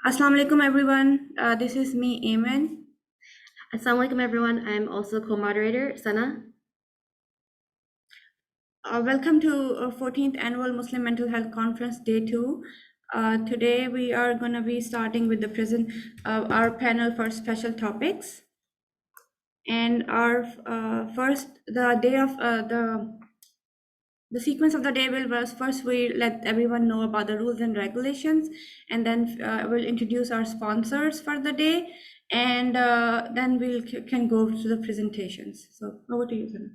Assalamu alaikum everyone. This is me, Ayman. Assalamu alaikum everyone. I'm also co-moderator, Sana. Welcome to 14th Annual Muslim Mental Health Conference, Day 2. Today we are going to be starting with the present our panel for special topics. And our first, the day of the sequence of the day will was first we let everyone know about the rules and regulations, and then we'll introduce our sponsors for the day, and then can go to the presentations. So over to you, Sana.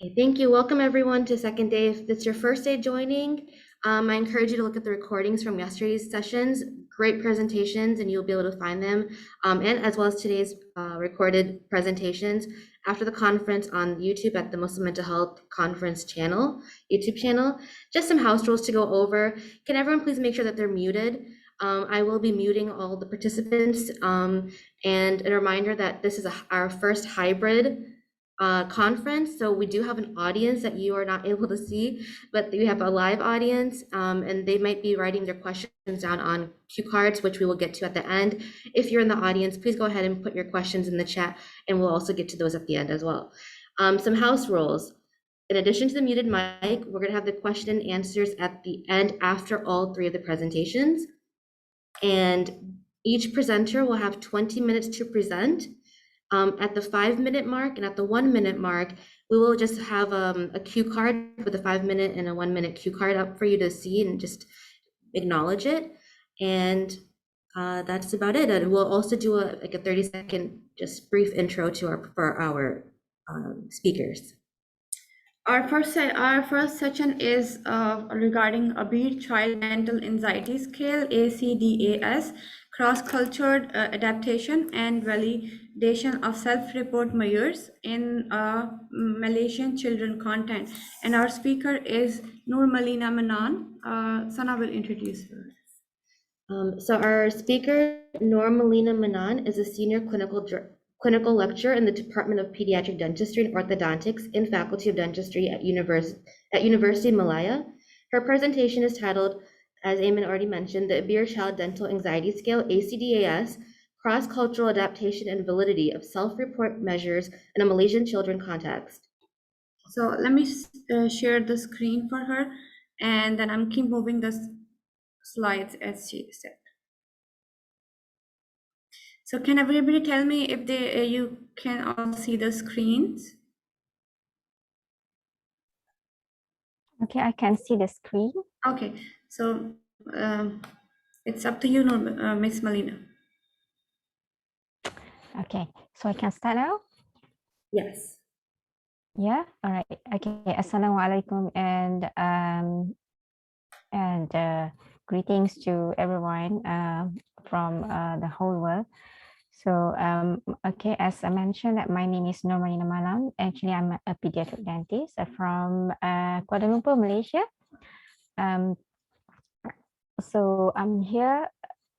Okay, thank you. Welcome everyone to second day. If it's your first day joining, I encourage you to look at the recordings from yesterday's sessions. Great presentations, and you'll be able to find them, and as well as today's recorded presentations after the conference on YouTube at the Muslim Mental Health Conference channel, YouTube channel. Just some house rules to go over. Can everyone please make sure that they're muted? I will be muting all the participants, and a reminder that this is our first hybrid conference. So we do have an audience that you are not able to see, but we have a live audience, and they might be writing their questions down on cue cards, which we will get to at the end. If you're in the audience, please go ahead and put your questions in the chat, and we'll also get to those at the end as well. Some house rules. In addition to the muted mic, we're going to have the question and answers at the end after all three of the presentations. And each presenter will have 20 minutes to present. At the 5-minute mark and at the 1-minute mark, we will just have a cue card with a 5-minute and a 1-minute cue card up for you to see and just acknowledge it. And that's about it. And we'll also do a 30-second just brief intro to our speakers. Our first section is regarding Abeer Child Mental Anxiety Scale, ACDAS, cross-cultured adaptation and validation of self-report measures in Malaysian children content. And our speaker is Malina Manan. Sana will introduce her. So our speaker, Malina Manan, is a senior clinical lecturer in the Department of Pediatric Dentistry and Orthodontics in Faculty of Dentistry at University Malaya. Her presentation is titled, as Ayman already mentioned, the Abeer Child Dental Anxiety Scale, ACDAS, Cross-Cultural Adaptation and Validity of Self-Report Measures in a Malaysian Children Context. So let me share the screen for her, and then I'm keep moving the slides as she said. So can everybody tell me if you can all see the screens? Okay, I can see the screen. Okay, so it's up to you, Miss Malina. Okay, so I can start now? Yes. Yeah, all right. Okay, Assalamualaikum and greetings to everyone from the whole world. So, okay, as I mentioned, my name is Malina Manan. Actually, I'm a pediatric dentist from Kuala Lumpur, Malaysia. So I'm here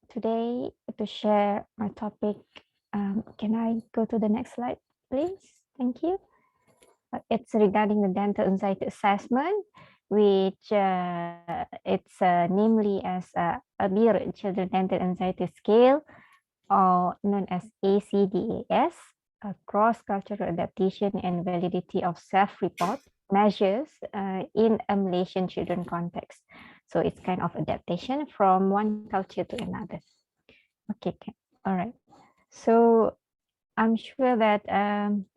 today to share my topic. Can I go to the next slide, please? Thank you. It's regarding the dental anxiety assessment, which it's namely as Abeer Children Dental Anxiety Scale, or known as ACDAS, cross-cultural adaptation and validity of self-report measures in a Malaysian children context. So it's kind of adaptation from one culture to another. Okay, all right. So I'm sure that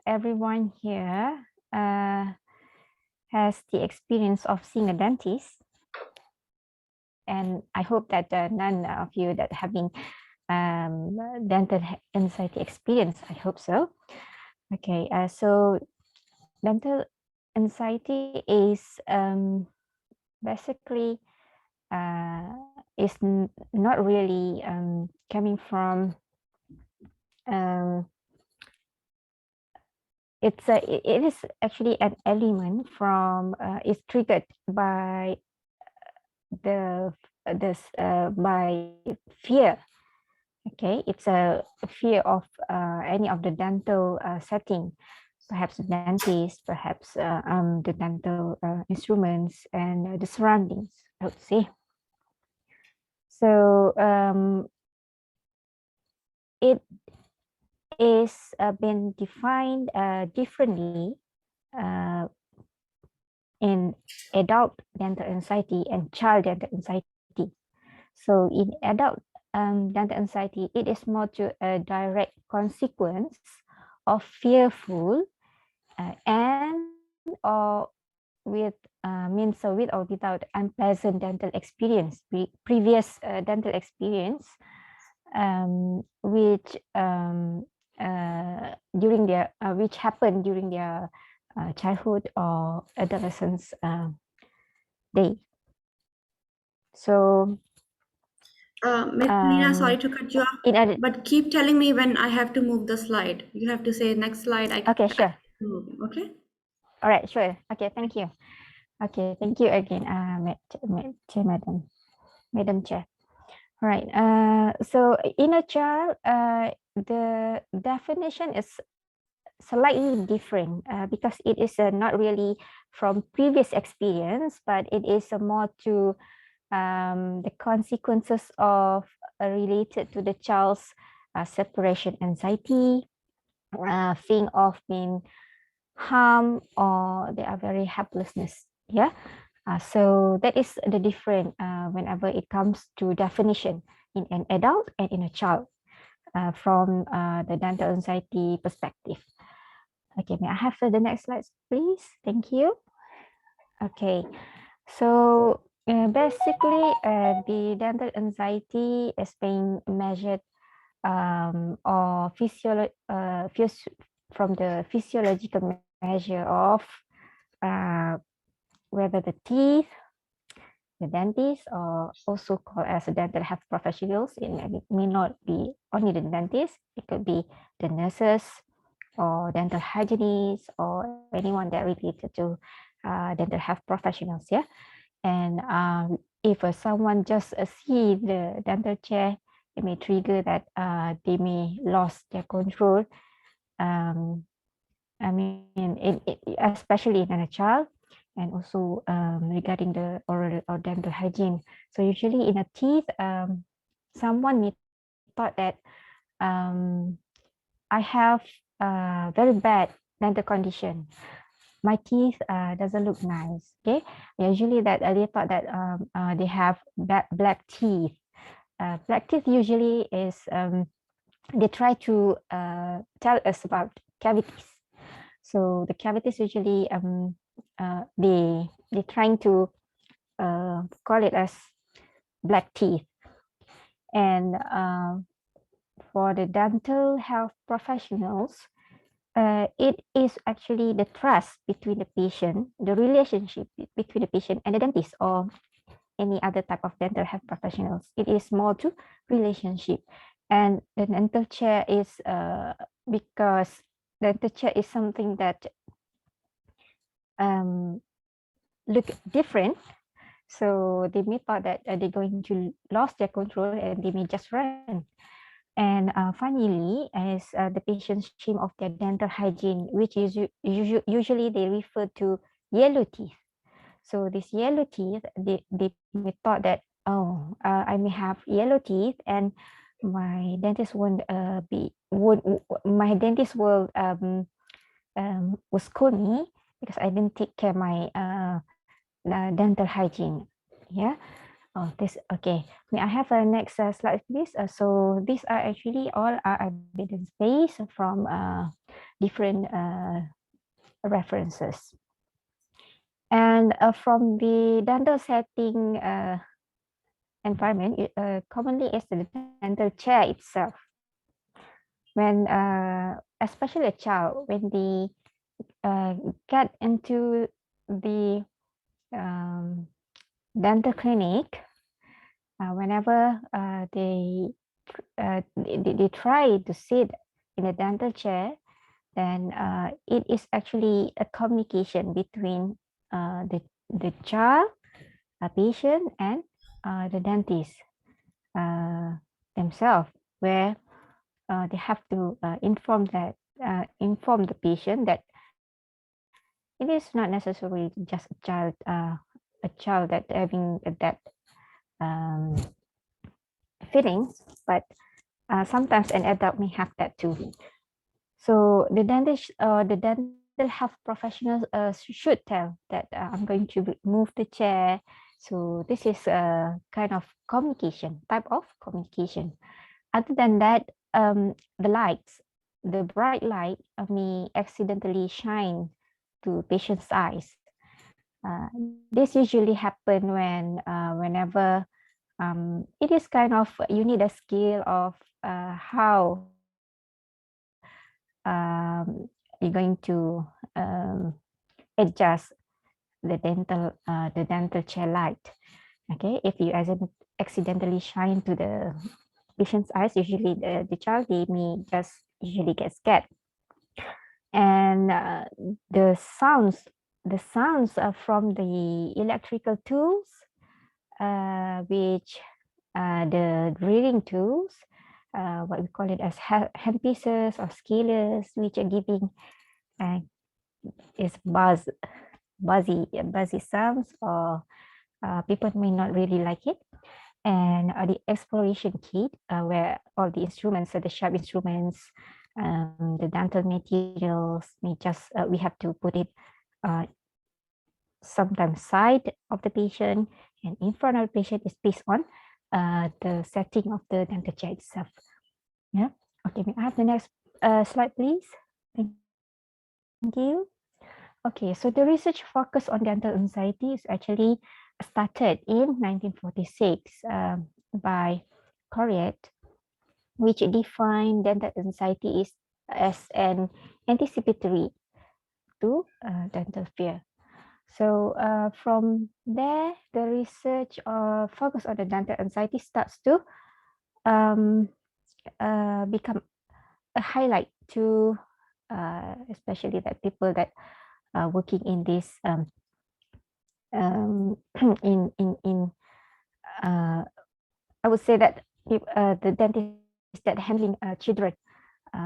everyone here has the experience of seeing a dentist. And I hope that none of you that have been dental anxiety experience, I hope so. Okay, so dental anxiety is basically is not really coming from it is actually an element from is triggered by by fear. Okay, it's a fear of any of the dental setting, perhaps the dentist, perhaps the dental instruments and the surroundings, I would say. So it is been defined differently in adult dental anxiety and child dental anxiety. So in adult dental anxiety, it is more to a direct consequence of fearful and or with means so with or without unpleasant dental experience, previous dental experience, which during their which happened during their childhood or adolescence day. So Malina, sorry to cut you off, in other, but keep telling me when I have to move the slide. You have to say next slide. okay, sure. Move, okay? All right, sure. Okay, thank you. Okay, thank you again, Madam Chair. All right. So in a child, the definition is slightly different because it is not really from previous experience, but it is more to the consequences of related to the child's separation anxiety, feeling of being harmed, or they are very helplessness. Yeah. So that is the difference whenever it comes to definition in an adult and in a child from the dental anxiety perspective. Okay, may I have the next slide, please? Thank you. Okay, so basically the dental anxiety is being measured or from the physiological measure of uh, whether the teeth, the dentist, or also called as dental health professionals. It may not be only the dentist, it could be the nurses or dental hygienists or anyone that related to dental health professionals. Yeah. And if someone just see the dental chair, it may trigger that they may lost their control. I mean, especially in a child, and also regarding the oral or dental hygiene. So usually in a teeth, someone may thought that I have a very bad dental condition. My teeth doesn't look nice. Okay, usually that they thought that they have black teeth. Black teeth usually is they try to tell us about cavities. So the cavities usually they trying to call it as black teeth. And for the dental health professionals, it is actually the trust between the patient, the relationship between the patient and the dentist or any other type of dental health professionals. It is more to relationship. And the dental chair is because dental chair is something that look different. So they may thought that they're going to lose their control and they may just run. And finally, as the patient's shame of their dental hygiene, which is usually they refer to yellow teeth. So this yellow teeth, they may thought that, oh, I may have yellow teeth and my dentist won't my dentist will scold me because I didn't take care of my dental hygiene. Yeah. Oh, this okay. May I have a next slide, please? So these are actually all are evidence based from different references. And from the dental setting environment, commonly is the dental chair itself. When especially a child, when they get into the dental clinic, whenever they try to sit in a dental chair, then it is actually a communication between the child, a patient, and the dentist themselves, where they have to inform the patient that it is not necessarily just a child that having that feelings, but Sometimes an adult may have that too. So the dental health professionals should tell that I'm going to move the chair. So this is a kind of communication, type of communication. Other than that, the lights, the bright light may accidentally shine to patient's eyes. This usually happen whenever it is kind of you need a skill of how you're going to adjust the dental chair light. Okay, if you accidentally shine to the patient's eyes, usually the child, they may just usually get scared. And the sounds are from the electrical tools, which the drilling tools, what we call it as hand pieces or scalers, which are giving uh, is buzzy sounds, or people may not really like it. And the exploration kit, where all the instruments, so the sharp instruments, the dental materials, we have to put it uh, sometimes side of the patient and in front of the patient, is based on the setting of the dental chair itself. Yeah. Okay, may I have the next slide, please? Thank you. Okay, so the research focus on dental anxiety is actually started in 1946 by Coriat, which defined dental anxiety as an anticipatory to dental fear. So from there, the research focus on the dental anxiety starts to become a highlight to especially that people that are working in this in I would say that the dentist that handling children,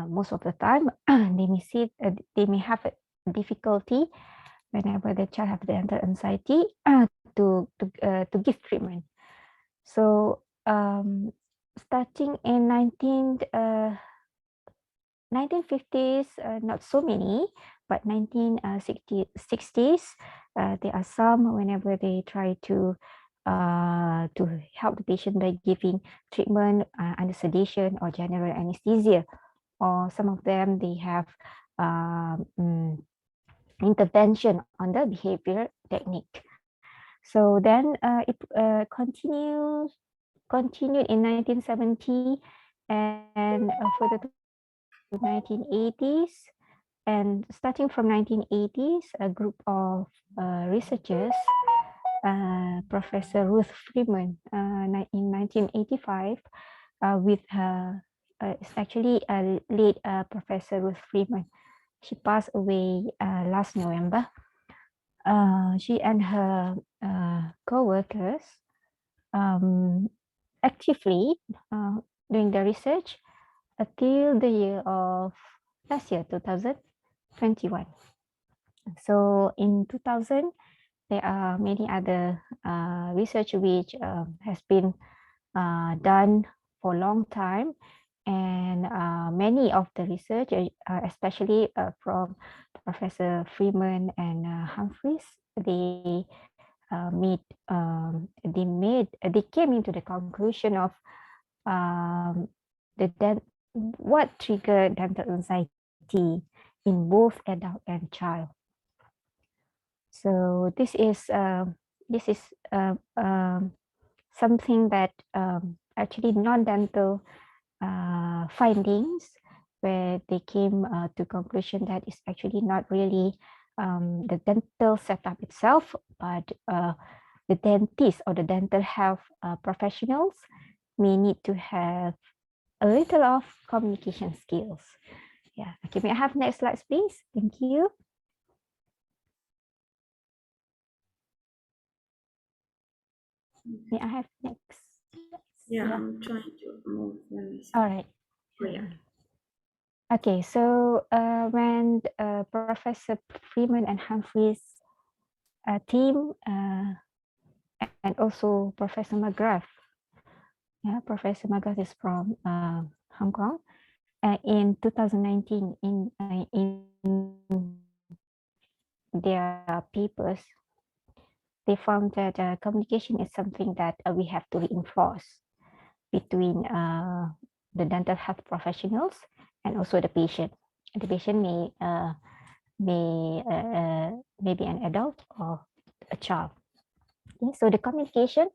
most of the time they may have a difficulty whenever the child have dental anxiety to give treatment. So starting in 1950s, not so many, but 1960s, there are some whenever they try to help the patient by giving treatment under sedation or general anesthesia, or some of them they have intervention on the behavior technique. So then it continued in 1970 and further to 1980s. And starting from 1980s, a group of researchers, Professor Ruth Freeman, in 1985, with it's actually late Professor Ruth Freeman. She passed away last November. She and her co-workers actively doing the research until the year of last year, 2021. So in 2000, there are many other research which has been done for a long time, and many of the research, especially from Professor Freeman and Humphreys, they they came into the conclusion of um, what triggered dental anxiety in both adult and child. So this is something that actually non-dental findings, where they came to conclusion that it's actually not really the dental setup itself, but the dentist or the dental health professionals may need to have a little of communication skills. Yeah. Okay, may I have next slides, please? Thank you. May I have next? Yeah, I'm trying to move. All right. Oh, yeah. Okay, so when Professor Freeman and Humphreys team and also Professor McGrath. Yeah, Professor McGrath is from Hong Kong. In 2019, in their papers, they found that communication is something that we have to reinforce between the dental health professionals and also the patient. The patient may be an adult or a child. Okay, so the communication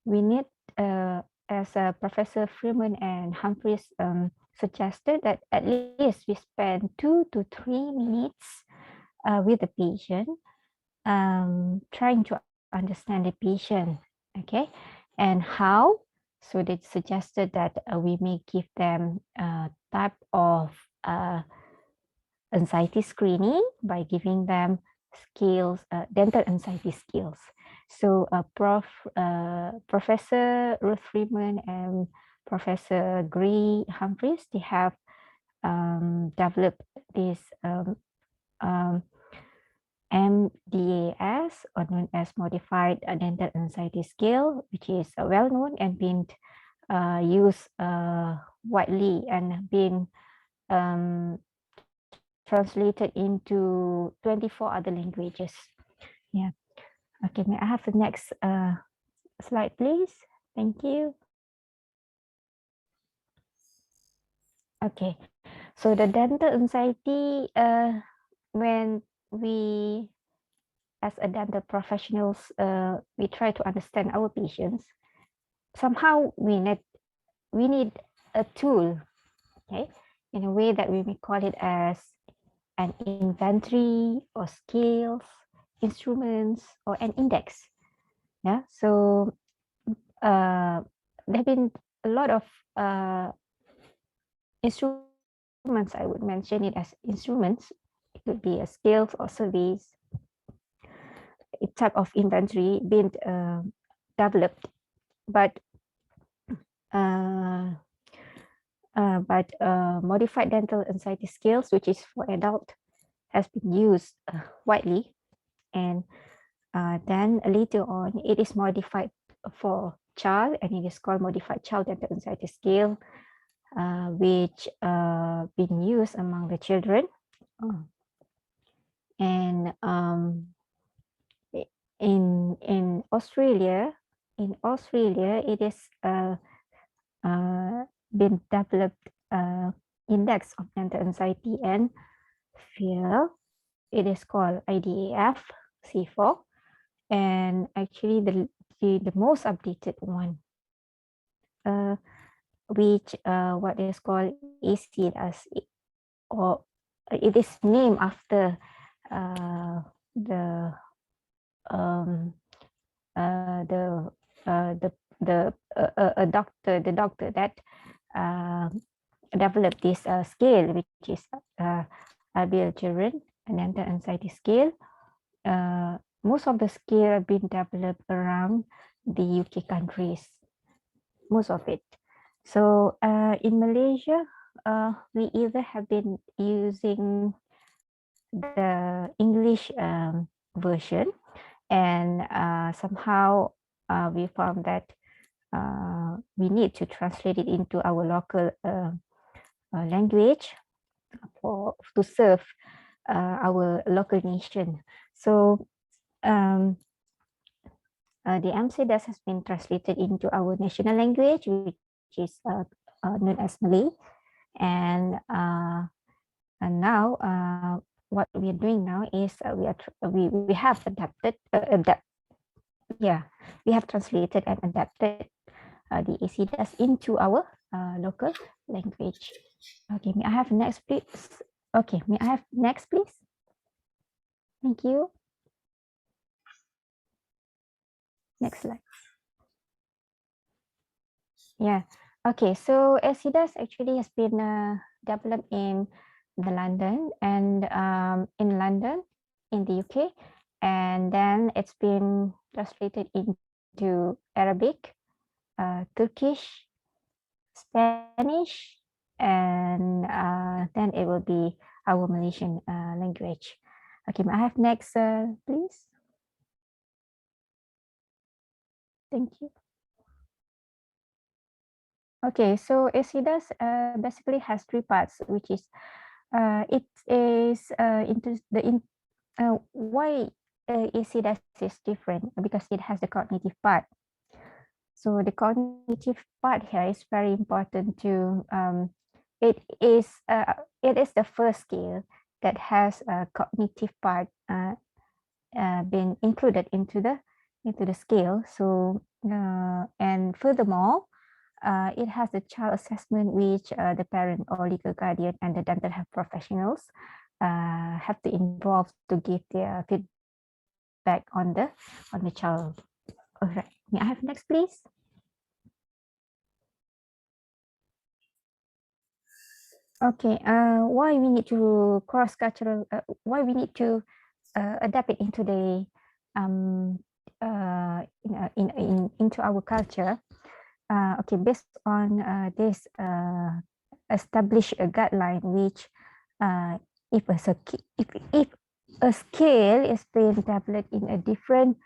we need, as Professor Freeman and Humphreys suggested, that at least we spend 2 to 3 minutes with the patient, trying to understand the patient, okay, and how. So they suggested that we may give them a type of anxiety screening by giving them skills, dental anxiety skills. So Professor Ruth Freeman and Professor Gray Humphreys, they have developed this MDAS, or known as Modified Dental Anxiety Scale, which is well known and been used widely and been translated into 24 other languages. Yeah. Okay, may I have the next slide, please? Thank you. Okay, so the dental anxiety, when we, as a dental professionals, we try to understand our patients, somehow we need a tool, okay, in a way that we may call it as an inventory or scales, instruments, or an index. Yeah, so there have been a lot of instruments. I would mention it as instruments. It could be a scales or surveys, a type of inventory being developed, but modified dental anxiety scales, which is for adult, has been used widely, and then later on it is modified for child, and it is called modified child dental anxiety scale, which been used among the children. And in Australia, it is been developed index of dental anxiety and fear. It is called IDAF C4, and actually the most updated one, which what is called ACDAS, or it is named after the doctor that developed this scale, which is Abeer children and dental anxiety scale. Most of the scale have been developed around the UK countries, most of it. So in Malaysia, we either have been using the English version, and somehow we found that we need to translate it into our local language to serve our local nation. So the ACDAS has been translated into our national language, which is known as Malay, and now what we are doing now is we have we have translated and adapted the ACDAS into our local language. Okay, may I have next, please? Okay, may I have next, please? Thank you. Next slide. Yeah. Okay, so ACDAS actually has been developed in London, and in the UK, and then it's been translated into Arabic, Turkish, Spanish, and then it will be our Malaysian language. Okay, may I have next, please? Thank you. Okay, so ACDAS basically has three parts, which is it is into the why ACDAS is different because it has the cognitive part. So the cognitive part here is very important to it is the first skill that has a cognitive part been included into the scale. So and furthermore, it has a child assessment which the parent or legal guardian and the dental health professionals have to involve to give their feedback on the child. All right, may I have next, please? Okay, why we need to cross-cultural, why we need to adapt it into the into our culture. Okay, based on this established guideline, which if if a scale is being developed in a different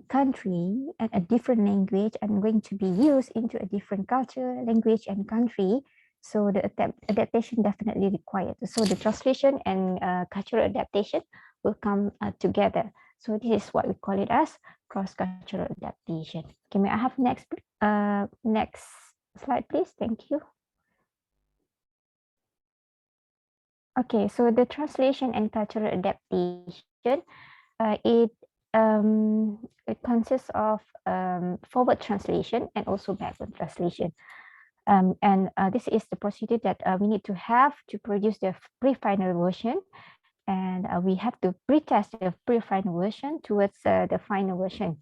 country and a different language and going to be used into a different culture, language, and country. So the adaptation definitely required. So the translation and cultural adaptation will come together. So this is what we call it as cross-cultural adaptation. Okay, may I have next slide, please? Thank you. Okay, so the translation and cultural adaptation, it consists of forward translation and also backward translation. And this is the procedure that we need to have to produce the pre-final version. And we have to pre-test the pre-final version towards the final version.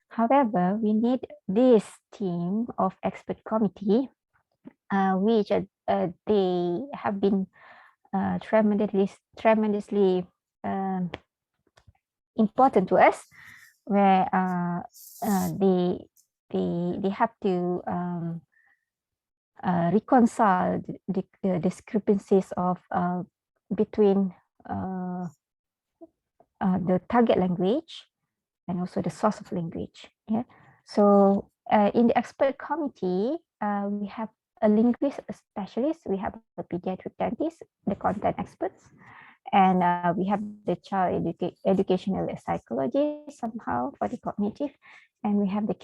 However, we need this team of expert committee, which they have been tremendously important to us, where they have to reconcile the discrepancies of between the target language and also the source of language. Yeah. So in the expert committee, we have a linguist specialist, we have a pediatric dentist, the content experts, and we have the child educational psychologist somehow for the cognitive, and we have the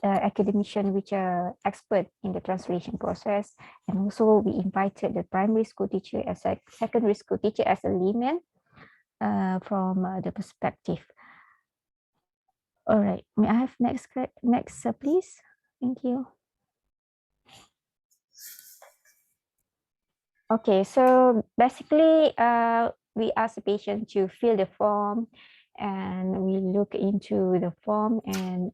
academician which are expert in the translation process, and also we invited the primary school teacher as a secondary school teacher as a layman from the perspective. All right, may I have next please? Thank you. Okay, so basically, we ask the patient to fill the form, and we look into the form, and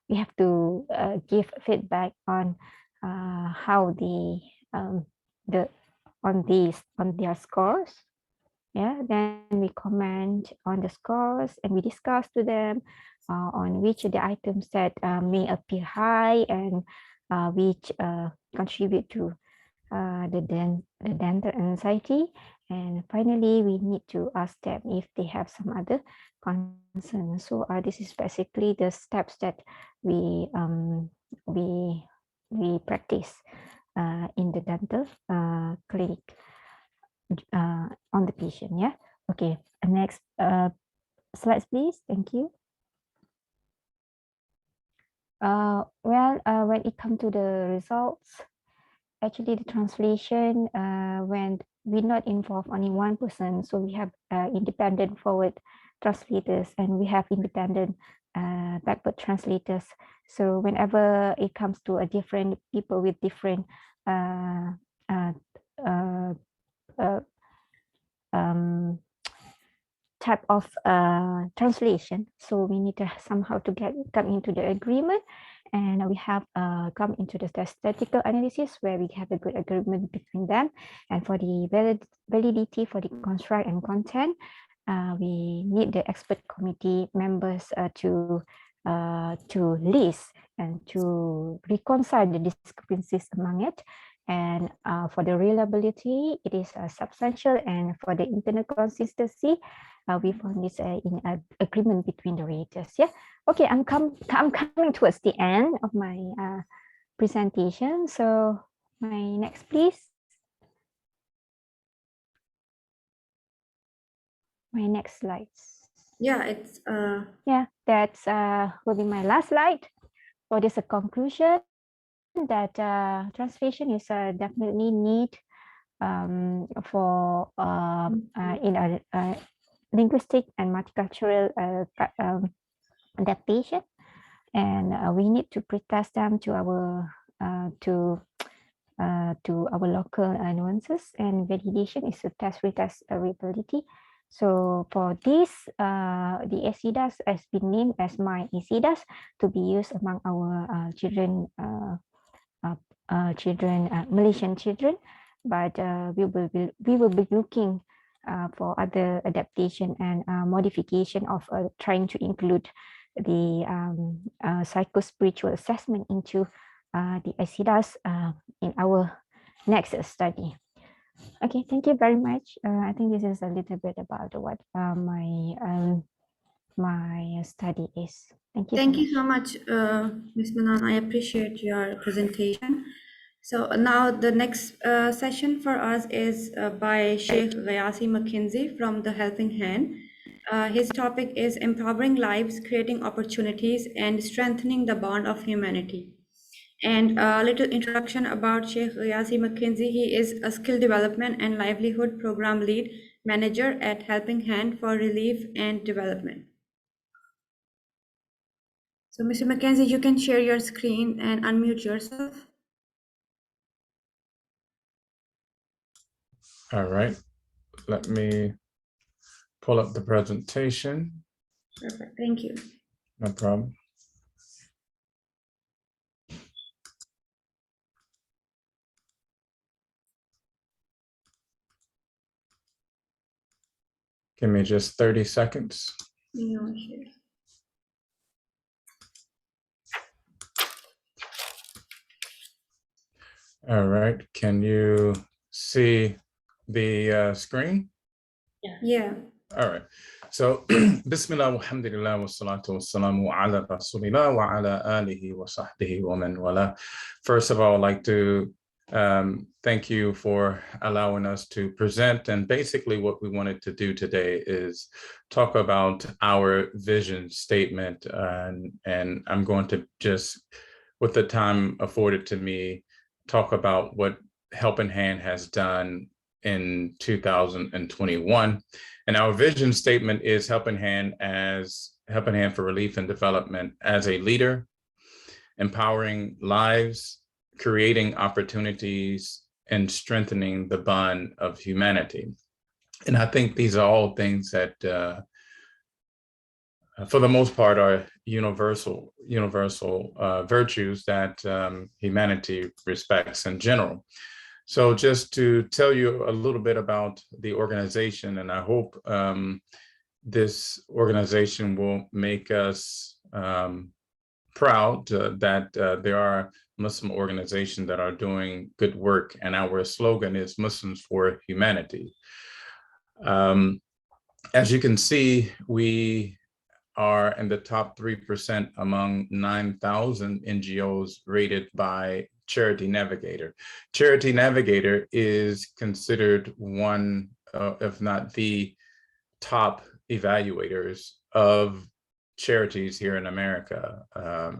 we have to give feedback on how on their scores. Yeah, then we comment on the scores, and we discuss to them on which the items that may appear high and which contribute to the dental anxiety. And finally, we need to ask them if they have some other concerns. So this is basically the steps that we practice in the dental clinic on the patient. Yeah. Okay. Next slides, please. Thank you. When it comes to the results, actually the translation when we not involve only one person, so we have independent forward translators and we have independent backward translators. So whenever it comes to a different people with different type of translation, so we need to somehow to come into the agreement, and we have come into the statistical analysis where we have a good agreement between them. And for the validity for the construct and content, we need the expert committee members to list and to reconcile the discrepancies among it. And for the reliability, it is substantial, and for the internal consistency, we found this in agreement between the readers. Yeah. Okay, I'm coming towards the end of my presentation. So my next, please. My next slides. Yeah, it's Yeah, that's will be my last slide. So this is a conclusion that translation is definitely need for in a linguistic and multicultural adaptation, and we need to pretest them to our local nuances, and validation is to test retest readability. So for this, the ACDAS has been named as my ACDAS to be used among our children, Malaysian children, but we will be looking for other adaptation and modification of trying to include the psycho-spiritual assessment into the ACDAS in our next study. Okay, thank you very much. I think this is a little bit about what my study is. Thank you. Thank you so much, Ms. Manan. I appreciate your presentation. So now the next session for us is by Sheikh Ghayasi McKenzie from the Helping Hand. His topic is empowering lives, creating opportunities, and strengthening the bond of humanity. And a little introduction about Sheikh Ghayasi McKenzie. He is a skill development and livelihood program lead manager at Helping Hand for Relief and Development. So, Mr. Mackenzie, you can share your screen and unmute yourself. All right, let me pull up the presentation. Perfect, thank you. No problem. Give me just 30 seconds. No issues. All right, can you see the screen? Yeah. All right, so Bismillah walhamdulillah wa salatu wa salamu ala rasulillah wa ala alihi wa sahbihi wa man wala. First of all, I'd like to thank you for allowing us to present. And basically what we wanted to do today is talk about our vision statement. And I'm going to just, with the time afforded to me, talk about what Helping Hand has done in 2021. And our vision statement is Helping Hand for Relief and Development as a leader, empowering lives, creating opportunities, and strengthening the bond of humanity. And I think these are all things that, for the most part, are universal virtues that humanity respects in general. So just to tell you a little bit about the organization, and I hope this organization will make us proud that there are Muslim organizations that are doing good work, and our slogan is Muslims for Humanity. As you can see, we are in the top 3% among 9,000 NGOs rated by Charity Navigator. Charity Navigator is considered one, if not the top evaluators of charities here in America.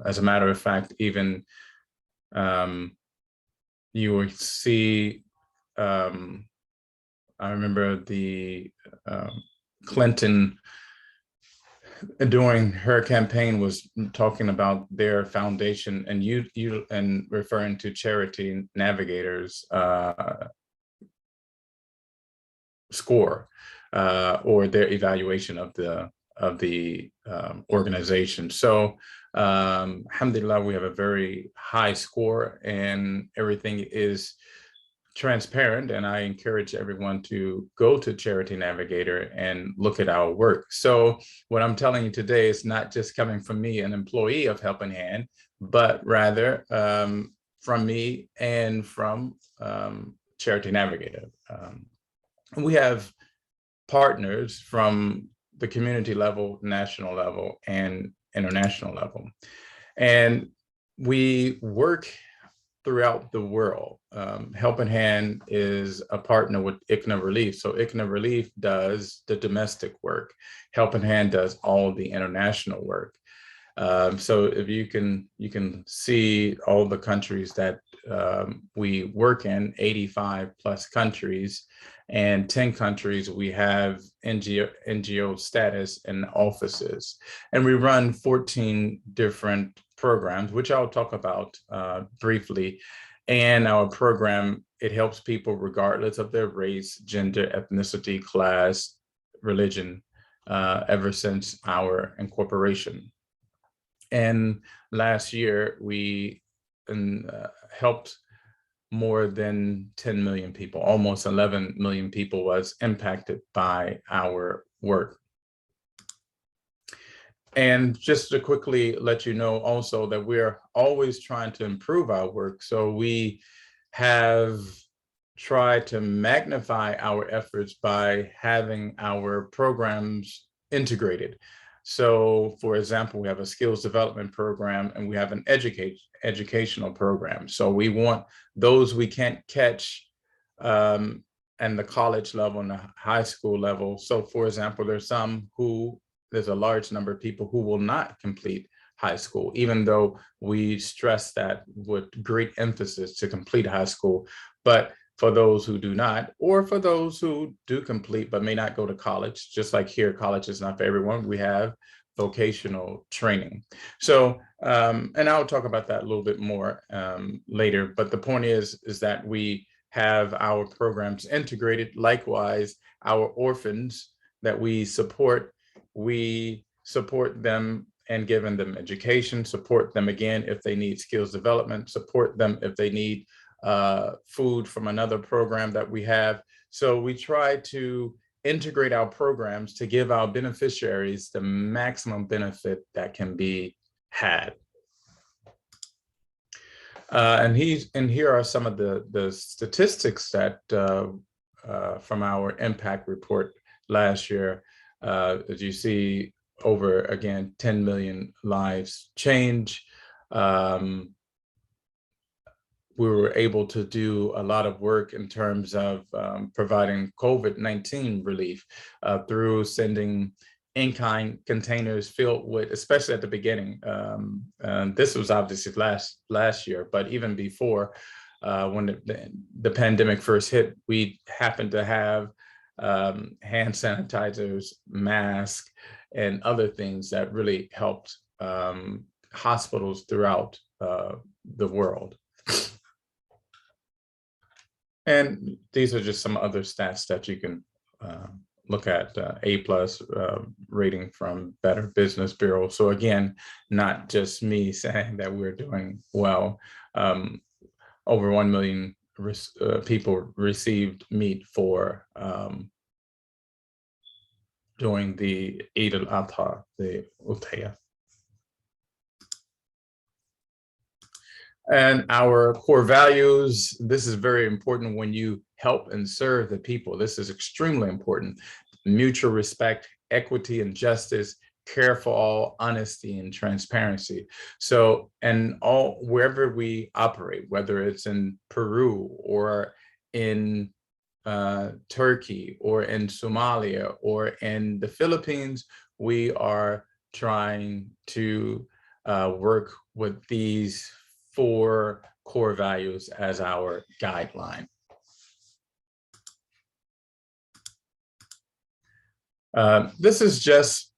As a matter of fact, even you will see, I remember the Clinton, during her campaign, was talking about their foundation and referring to Charity Navigator's score or their evaluation of the organization. So alhamdulillah, we have a very high score and everything is transparent, and I encourage everyone to go to Charity Navigator and look at our work. So what I'm telling you today is not just coming from me, an employee of Helping Hand, but rather from me and from Charity Navigator. We have partners from the community level, national level, and international level. And we work throughout the world. Helping Hand is a partner with ICNA Relief. So ICNA Relief does the domestic work. Helping Hand does all the international work. So if you can see all the countries that we work in, 85 plus countries, and 10 countries we have NGO status in offices. And we run 14 different programs, which I'll talk about briefly. And our program, it helps people regardless of their race, gender, ethnicity, class, religion, ever since our incorporation. And last year, we helped more than 10 million people, almost 11 million people was impacted by our work. And just to quickly let you know also that we're always trying to improve our work. So we have tried to magnify our efforts by having our programs integrated. So for example, we have a skills development program and we have an educational program. So we want those we can't catch and the college level and the high school level. So for example, there's a large number of people who will not complete high school, even though we stress that with great emphasis to complete high school. But for those who do not, or for those who do complete but may not go to college, just like here, college is not for everyone, we have vocational training. So, and I'll talk about that a little bit more later, but the point is that we have our programs integrated. Likewise, our orphans that we support them and giving them education, support them again if they need skills development, support them if they need food from another program that we have. So we try to integrate our programs to give our beneficiaries the maximum benefit that can be had. And here are some of the statistics that from our impact report last year. As you see, over again 10 million lives change. We were able to do a lot of work in terms of providing COVID-19 relief through sending in-kind containers filled with, especially at the beginning. This was obviously last year, but even before, when the pandemic first hit, we happened to have hand sanitizers, masks, and other things that really helped hospitals throughout the world. And these are just some other stats that you can look at. A+ rating from Better Business Bureau. So again, not just me saying that we're doing well. Over 1 million people received meat for during the Eid al-Adha, the Udhiyah. And our core values, this is very important when you help and serve the people. This is extremely important. Mutual respect, equity and justice, care for all, honesty and transparency. So, and wherever we operate, whether it's in Peru or in Turkey or in Somalia or in the Philippines, we are trying to work with these 4 core values as our guideline. This is just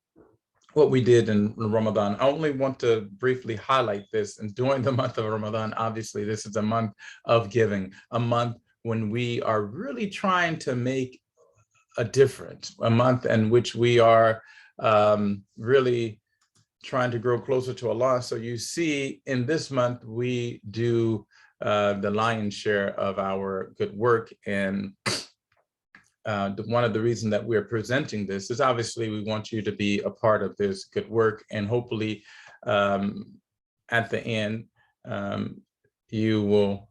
what we did in Ramadan. I only want to briefly highlight this. And during the month of Ramadan, obviously, this is a month of giving, a month when we are really trying to make a difference, a month in which we are really trying to grow closer to Allah. So you see in this month, we do the lion's share of our good work. And one of the reasons that we're presenting this is obviously we want you to be a part of this good work. And hopefully at the end, you will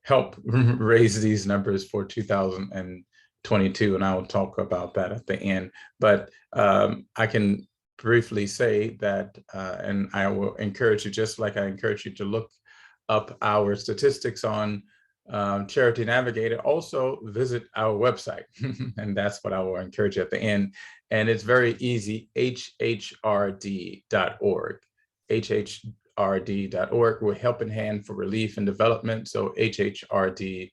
help raise these numbers for 2022. And I will talk about that at the end. But I can briefly say that, and I will encourage you, just like I encourage you to look up our statistics on Charity Navigator, also visit our website. And that's what I will encourage you at the end. And it's very easy, hhrd.org. hhrd.org. We're Helping Hand for Relief and Development, so hhrd.org.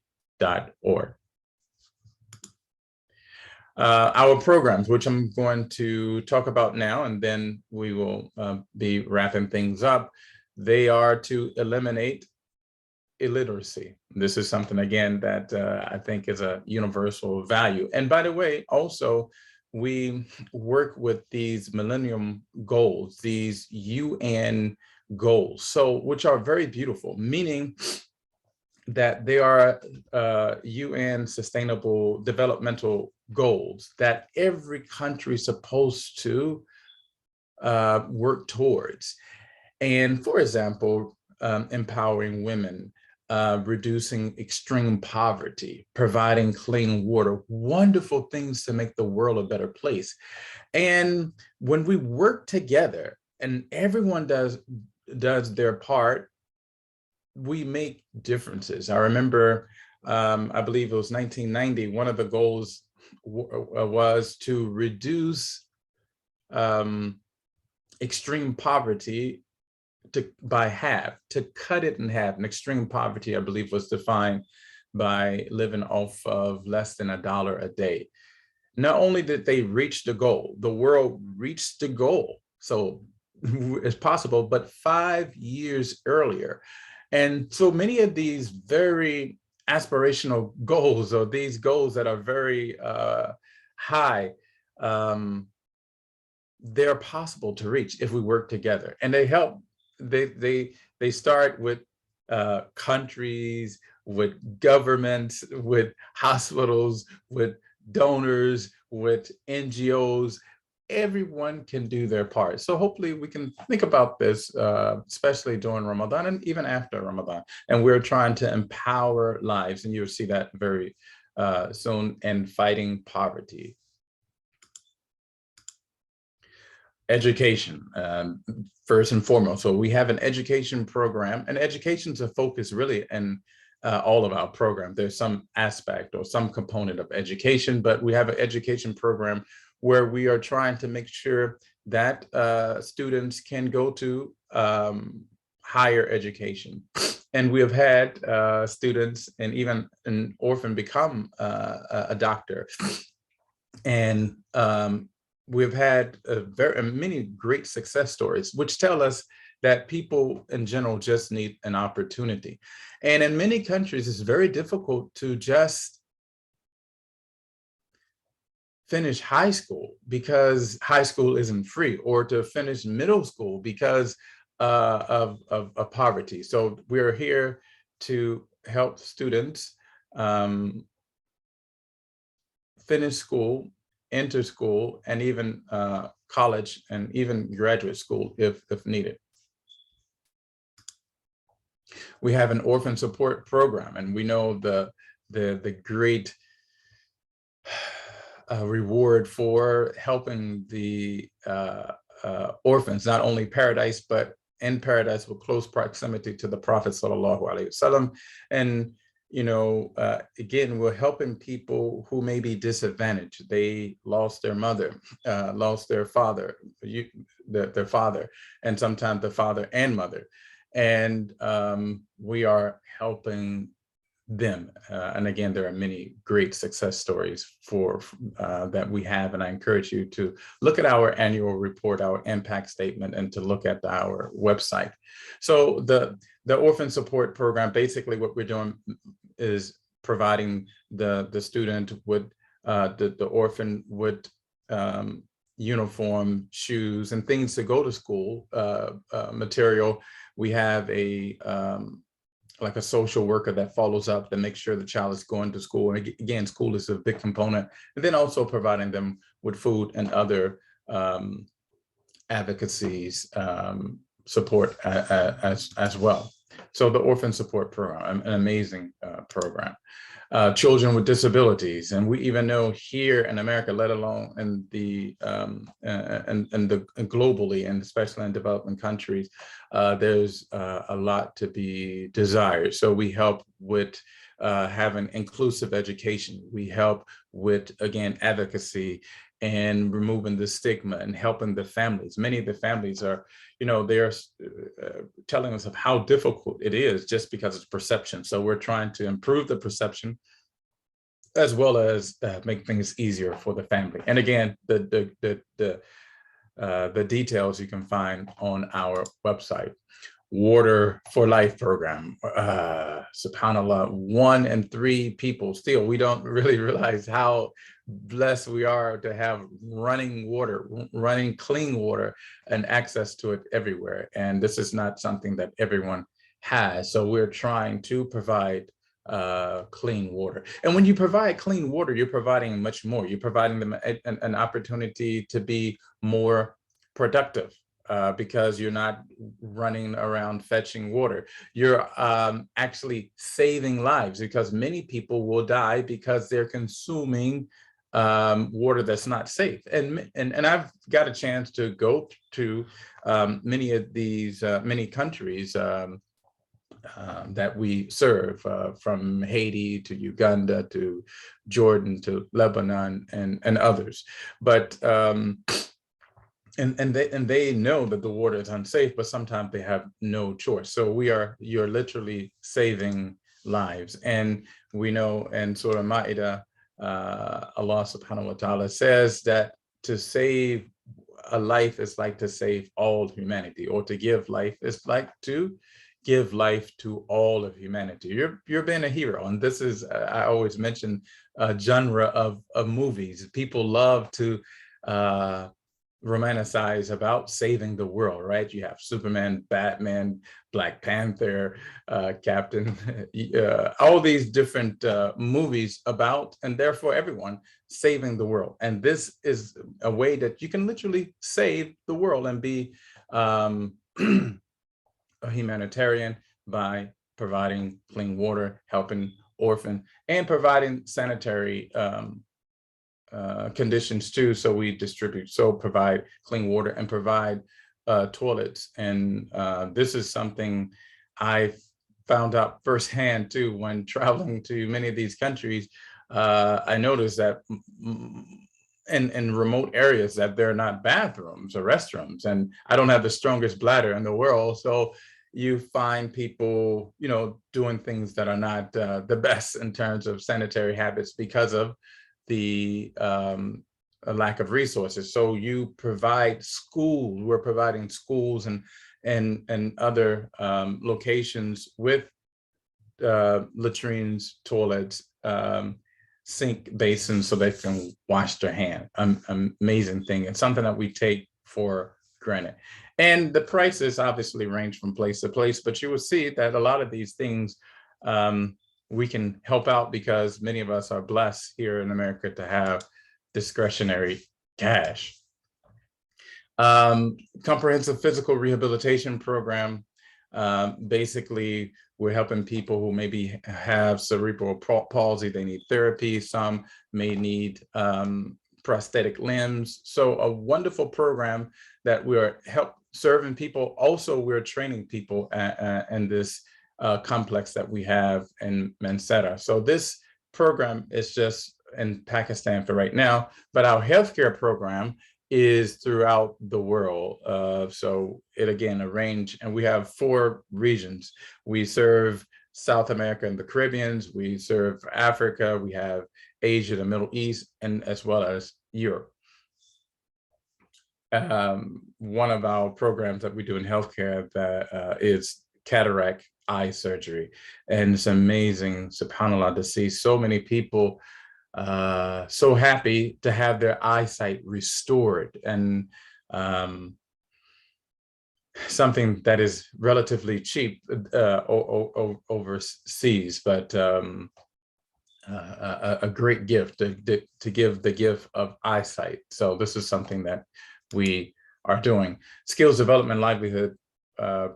Our programs, which I'm going to talk about now, and then we will be wrapping things up. They are to eliminate illiteracy. This is something, again, that I think is a universal value. And by the way, also, we work with these Millennium Goals, these UN goals, so which are very beautiful, meaning that they are UN Sustainable Developmental Goals that every country is supposed to work towards. And for example, empowering women, reducing extreme poverty, providing clean water, wonderful things to make the world a better place. And when we work together and everyone does their part, we make differences. I remember, I believe it was 1990, one of the goals was to reduce extreme poverty by half, to cut it in half. And extreme poverty, I believe, was defined by living off of less than $1 a day. Not only did they reach the goal, the world reached the goal, so it's possible, but 5 years earlier. And so many of these very aspirational goals, or these goals that are very high, they're possible to reach if we work together. And they help. They start with countries, with governments, with hospitals, with donors, with NGOs. Everyone can do their part. So hopefully we can think about this, especially during Ramadan and even after Ramadan. And we're trying to empower lives, and you'll see that very soon, and fighting poverty. Education, first and foremost. So we have an education program, and education is a focus really in all of our program. There's some aspect or some component of education, but we have an education program where we are trying to make sure that students can go to higher education. And we have had students and even an orphan become a doctor. And we've had many great success stories, which tell us that people in general just need an opportunity. And in many countries, it's very difficult to just finish high school because high school isn't free, or to finish middle school because of poverty. So we're here to help students finish school, enter school, and even college and even graduate school if needed. We have an orphan support program, and we know the great reward for helping the orphans, not only paradise, but in paradise with close proximity to the Prophet sallallahu alaihi wasallam. And you know, again, we're helping people who may be disadvantaged. They lost their mother, lost their father, their father, and sometimes the father and mother. And we are helping them. And again, there are many great success stories that we have. And I encourage you to look at our annual report, our impact statement, and to look at our website. So the orphan support program, basically what we're doing is providing the student with the orphan with uniform, shoes, and things to go to school, material. We have like a social worker that follows up to make sure the child is going to school. And again, school is a big component. And then also providing them with food and other advocacies, support as well. So the orphan support program, an amazing program. children with disabilities. And we even know here in America, let alone in the globally, and especially in developing countries, there's a lot to be desired. So we help with having inclusive education. We help with, again, advocacy and removing the stigma and helping the families. Many of the families are, they're telling us of how difficult it is just because it's perception. So we're trying to improve the perception as well as make things easier for the family. And again, the details you can find on our website. Water for Life program. SubhanAllah, 1 in 3 people still, we don't really realize how blessed we are to have running water, running clean water, and access to it everywhere. And this is not something that everyone has. So we're trying to provide clean water. And when you provide clean water, you're providing much more. You're providing them an opportunity to be more productive. Because you're not running around fetching water. You're actually saving lives, because many people will die because they're consuming water that's not safe. And I've got a chance to go to many of these, many countries that we serve, from Haiti to Uganda to Jordan to Lebanon and others. But and they know that the water is unsafe, but sometimes they have no choice. So you're literally saving lives. And we know in Surah Ma'idah, Allah subhanahu wa ta'ala says that to save a life is like to save all humanity, or to give life is like to give life to all of humanity. You're being a hero. And this is, I always mention a genre of movies. People love to romanticize about saving the world, right? You have Superman, Batman, Black Panther, Captain, all these different movies about, and therefore everyone, saving the world. And this is a way that you can literally save the world and be a humanitarian by providing clean water, helping orphan, and providing sanitary conditions too. So we provide clean water and provide toilets. And this is something I found out firsthand too when traveling to many of these countries. I noticed that in remote areas that there are not bathrooms or restrooms, and I don't have the strongest bladder in the world. So you find people, doing things that are not the best in terms of sanitary habits because of the a lack of resources. So you provide schools. We're providing schools and other locations with latrines, toilets, sink basins, so they can wash their hand. Amazing thing. It's something that we take for granted. And the prices obviously range from place to place, but you will see that a lot of these things we can help out, because many of us are blessed here in America to have discretionary cash. Comprehensive physical rehabilitation program. Basically, we're helping people who maybe have cerebral palsy. They need therapy. Some may need prosthetic limbs. So a wonderful program that we're serving people. Also, we're training people in this complex that we have in Mansehra. So this program is just in Pakistan for right now, but our healthcare program is throughout the world. So it again arranged, and we have 4 regions. We serve South America and the Caribbean. We serve Africa. We have Asia, the Middle East, and as well as Europe. One of our programs that we do in healthcare that is cataract eye surgery. And it's amazing, subhanAllah, to see so many people so happy to have their eyesight restored, and something that is relatively cheap overseas, but a great gift to give the gift of eyesight. So this is something that we are doing. Skills development livelihood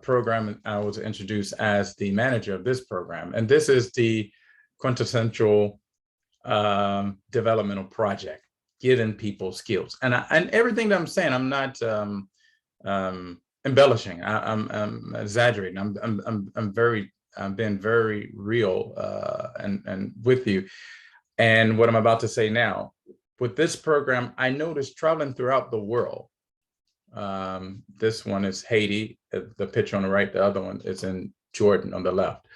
program. I was introduced as the manager of this program, and this is the quintessential developmental project, giving people skills. And everything that I'm saying, I'm not embellishing. I'm exaggerating. I'm being very real and with you. And what I'm about to say now, with this program, I noticed traveling throughout the world. This one is Haiti, the picture on the right, the other one is in Jordan on the left.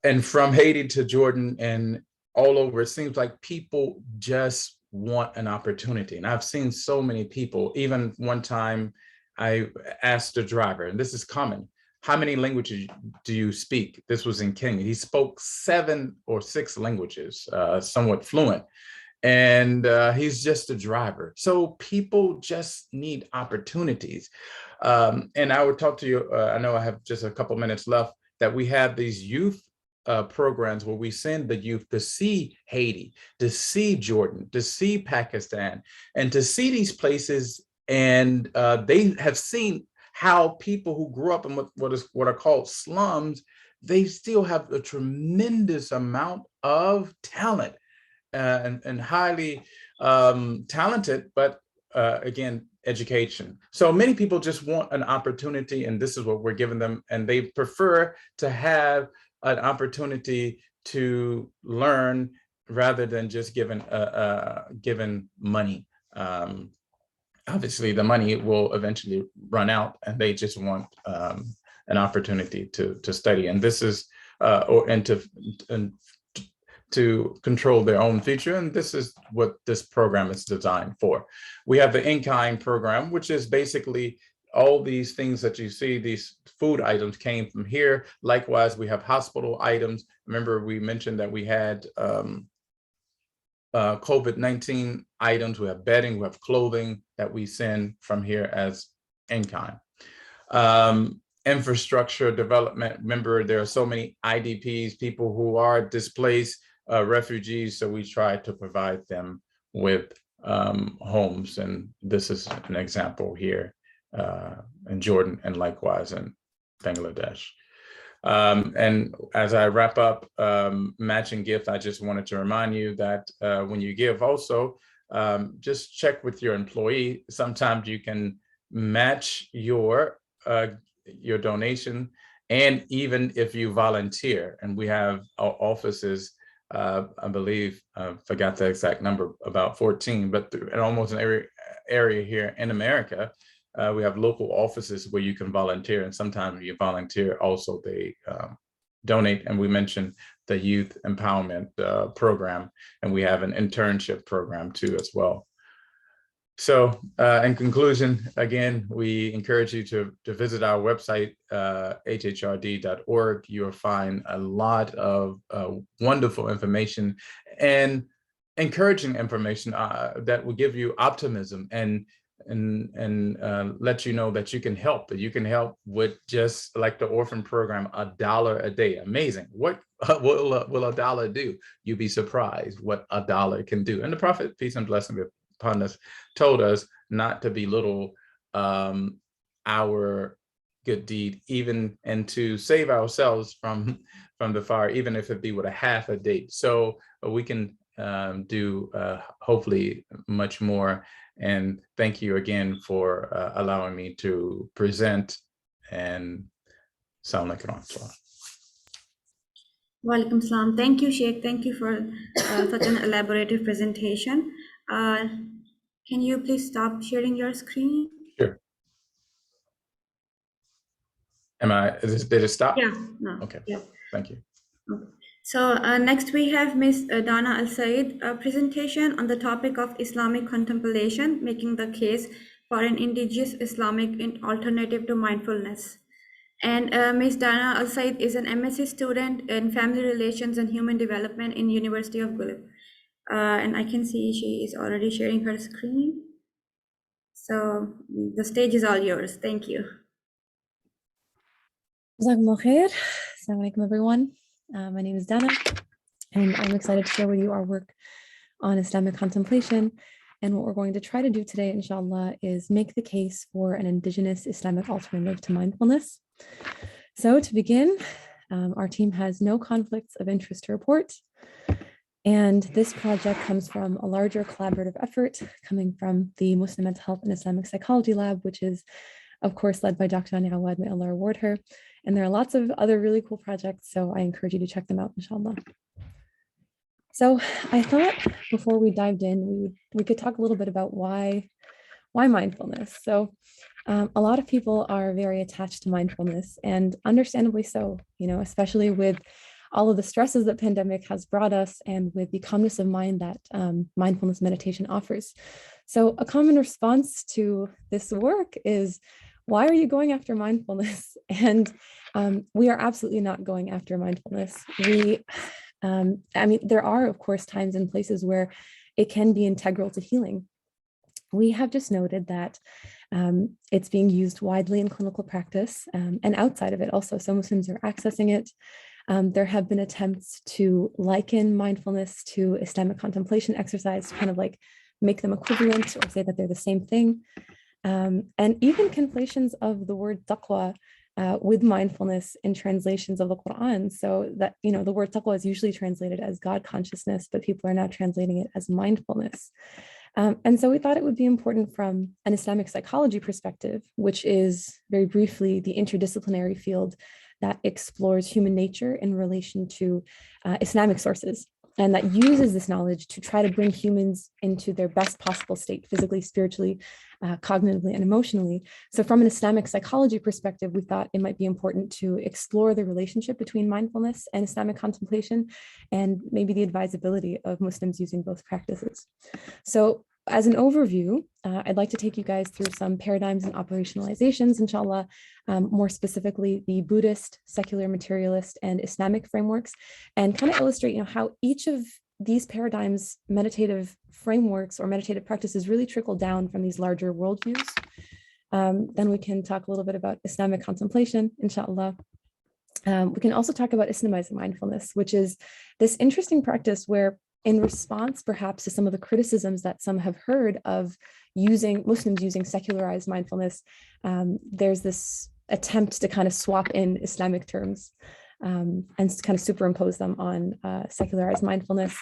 And from Haiti to Jordan and all over, it seems like people just want an opportunity. And I've seen so many people, even one time I asked the driver, and this is common, how many languages do you speak? This was in Kenya. He spoke 7 or 6 languages, somewhat fluent. And he's just a driver. So people just need opportunities. And I would talk to you, I know I have just a couple minutes left, that we have these youth programs where we send the youth to see Haiti, to see Jordan, to see Pakistan, and to see these places. And they have seen how people who grew up in what are called slums, they still have a tremendous amount of talent and highly talented, but again, education. So many people just want an opportunity, and this is what we're giving them, and they prefer to have an opportunity to learn rather than just given money. Obviously, the money will eventually run out, and they just want an opportunity to study. And this is to control their own future. And this is what this program is designed for. We have the in-kind program, which is basically all these things that you see, these food items came from here. Likewise, we have hospital items. Remember, we mentioned that we had COVID-19 items, we have bedding, we have clothing that we send from here as in-kind. Infrastructure development, remember there are so many IDPs, people who are displaced, refugees, so we try to provide them with homes, and this is an example here in Jordan and likewise in Bangladesh. And as I wrap up matching gift, I just wanted to remind you that when you give also, just check with your employee. Sometimes you can match your donation, and even if you volunteer, and we have our offices, I believe, I forgot the exact number, about 14, but in almost every area here in America, we have local offices where you can volunteer, and sometimes you volunteer also they donate. And we mentioned the youth empowerment program, and we have an internship program too as well. So in conclusion, again, we encourage you to visit our website, hhrd.org. You'll find a lot of wonderful information and encouraging information that will give you optimism and let you know that you can help. That you can help with, just like the orphan program, $1 a day. Amazing. What will $1 do? You'll be surprised what $1 can do. And the Prophet, peace and blessing be upon us, told us not to belittle our good deed, even, and to save ourselves from the fire, even if it be with a half a day. So we can do hopefully much more. And thank you again for allowing me to present. And Assalamu alaikum. Walaikum salam. Thank you, Sheikh. Thank you for such an elaborative presentation. Can you please stop sharing your screen? Sure. Did it stop? Yeah, no. Okay, yeah. Thank you. Okay. So next we have Ms. Danah Elsayed, a presentation on the topic of Islamic contemplation, making the case for an indigenous Islamic alternative to mindfulness. And Ms. Danah Elsayed is an MSc student in Family Relations and Human Development in University of Guelph. And I can see she is already sharing her screen. So the stage is all yours. Thank you. Jazakumullah khair. Assalamu alaikum, everyone. My name is Danah, and I'm excited to share with you our work on Islamic contemplation. And what we're going to try to do today, inshallah, is make the case for an indigenous Islamic alternative to mindfulness. So to begin, Our team has no conflicts of interest to report. And this project comes from a larger collaborative effort coming from the Muslim Mental Health and Islamic Psychology Lab, which is, of course, led by Dr. Danah, may Allah reward her. And there are lots of other really cool projects, so I encourage you to check them out, inshallah. So I thought before we dived in, we could talk a little bit about why mindfulness. So a lot of people are very attached to mindfulness, and understandably so, especially with all of the stresses that pandemic has brought us and with the calmness of mind that mindfulness meditation offers. So a common response to this work is, why are you going after mindfulness? And we are absolutely not going after mindfulness. There are, of course, times and places where it can be integral to healing. We have just noted that it's being used widely in clinical practice and outside of it also. So Muslims are accessing it. There have been attempts to liken mindfulness to Islamic contemplation exercise, to kind of like make them equivalent or say that they're the same thing. And even conflations of the word taqwa with mindfulness in translations of the Quran. So that, the word taqwa is usually translated as God consciousness, but people are now translating it as mindfulness. And so we thought it would be important from an Islamic psychology perspective, which is very briefly the interdisciplinary field that explores human nature in relation to Islamic sources, and that uses this knowledge to try to bring humans into their best possible state, physically, spiritually, cognitively, and emotionally. So from an Islamic psychology perspective, we thought it might be important to explore the relationship between mindfulness and Islamic contemplation, and maybe the advisability of Muslims using both practices. So as an overview, I'd like to take you guys through some paradigms and operationalizations, inshallah, more specifically the Buddhist, secular, materialist, and Islamic frameworks, and kind of illustrate, how each of these paradigms, meditative frameworks or meditative practices really trickle down from these larger worldviews. Then we can talk a little bit about Islamic contemplation, inshallah. We can also talk about Islamized mindfulness, which is this interesting practice where, in response perhaps to some of the criticisms that some have heard of Muslims using secularized mindfulness, there's this attempt to kind of swap in Islamic terms and kind of superimpose them on secularized mindfulness.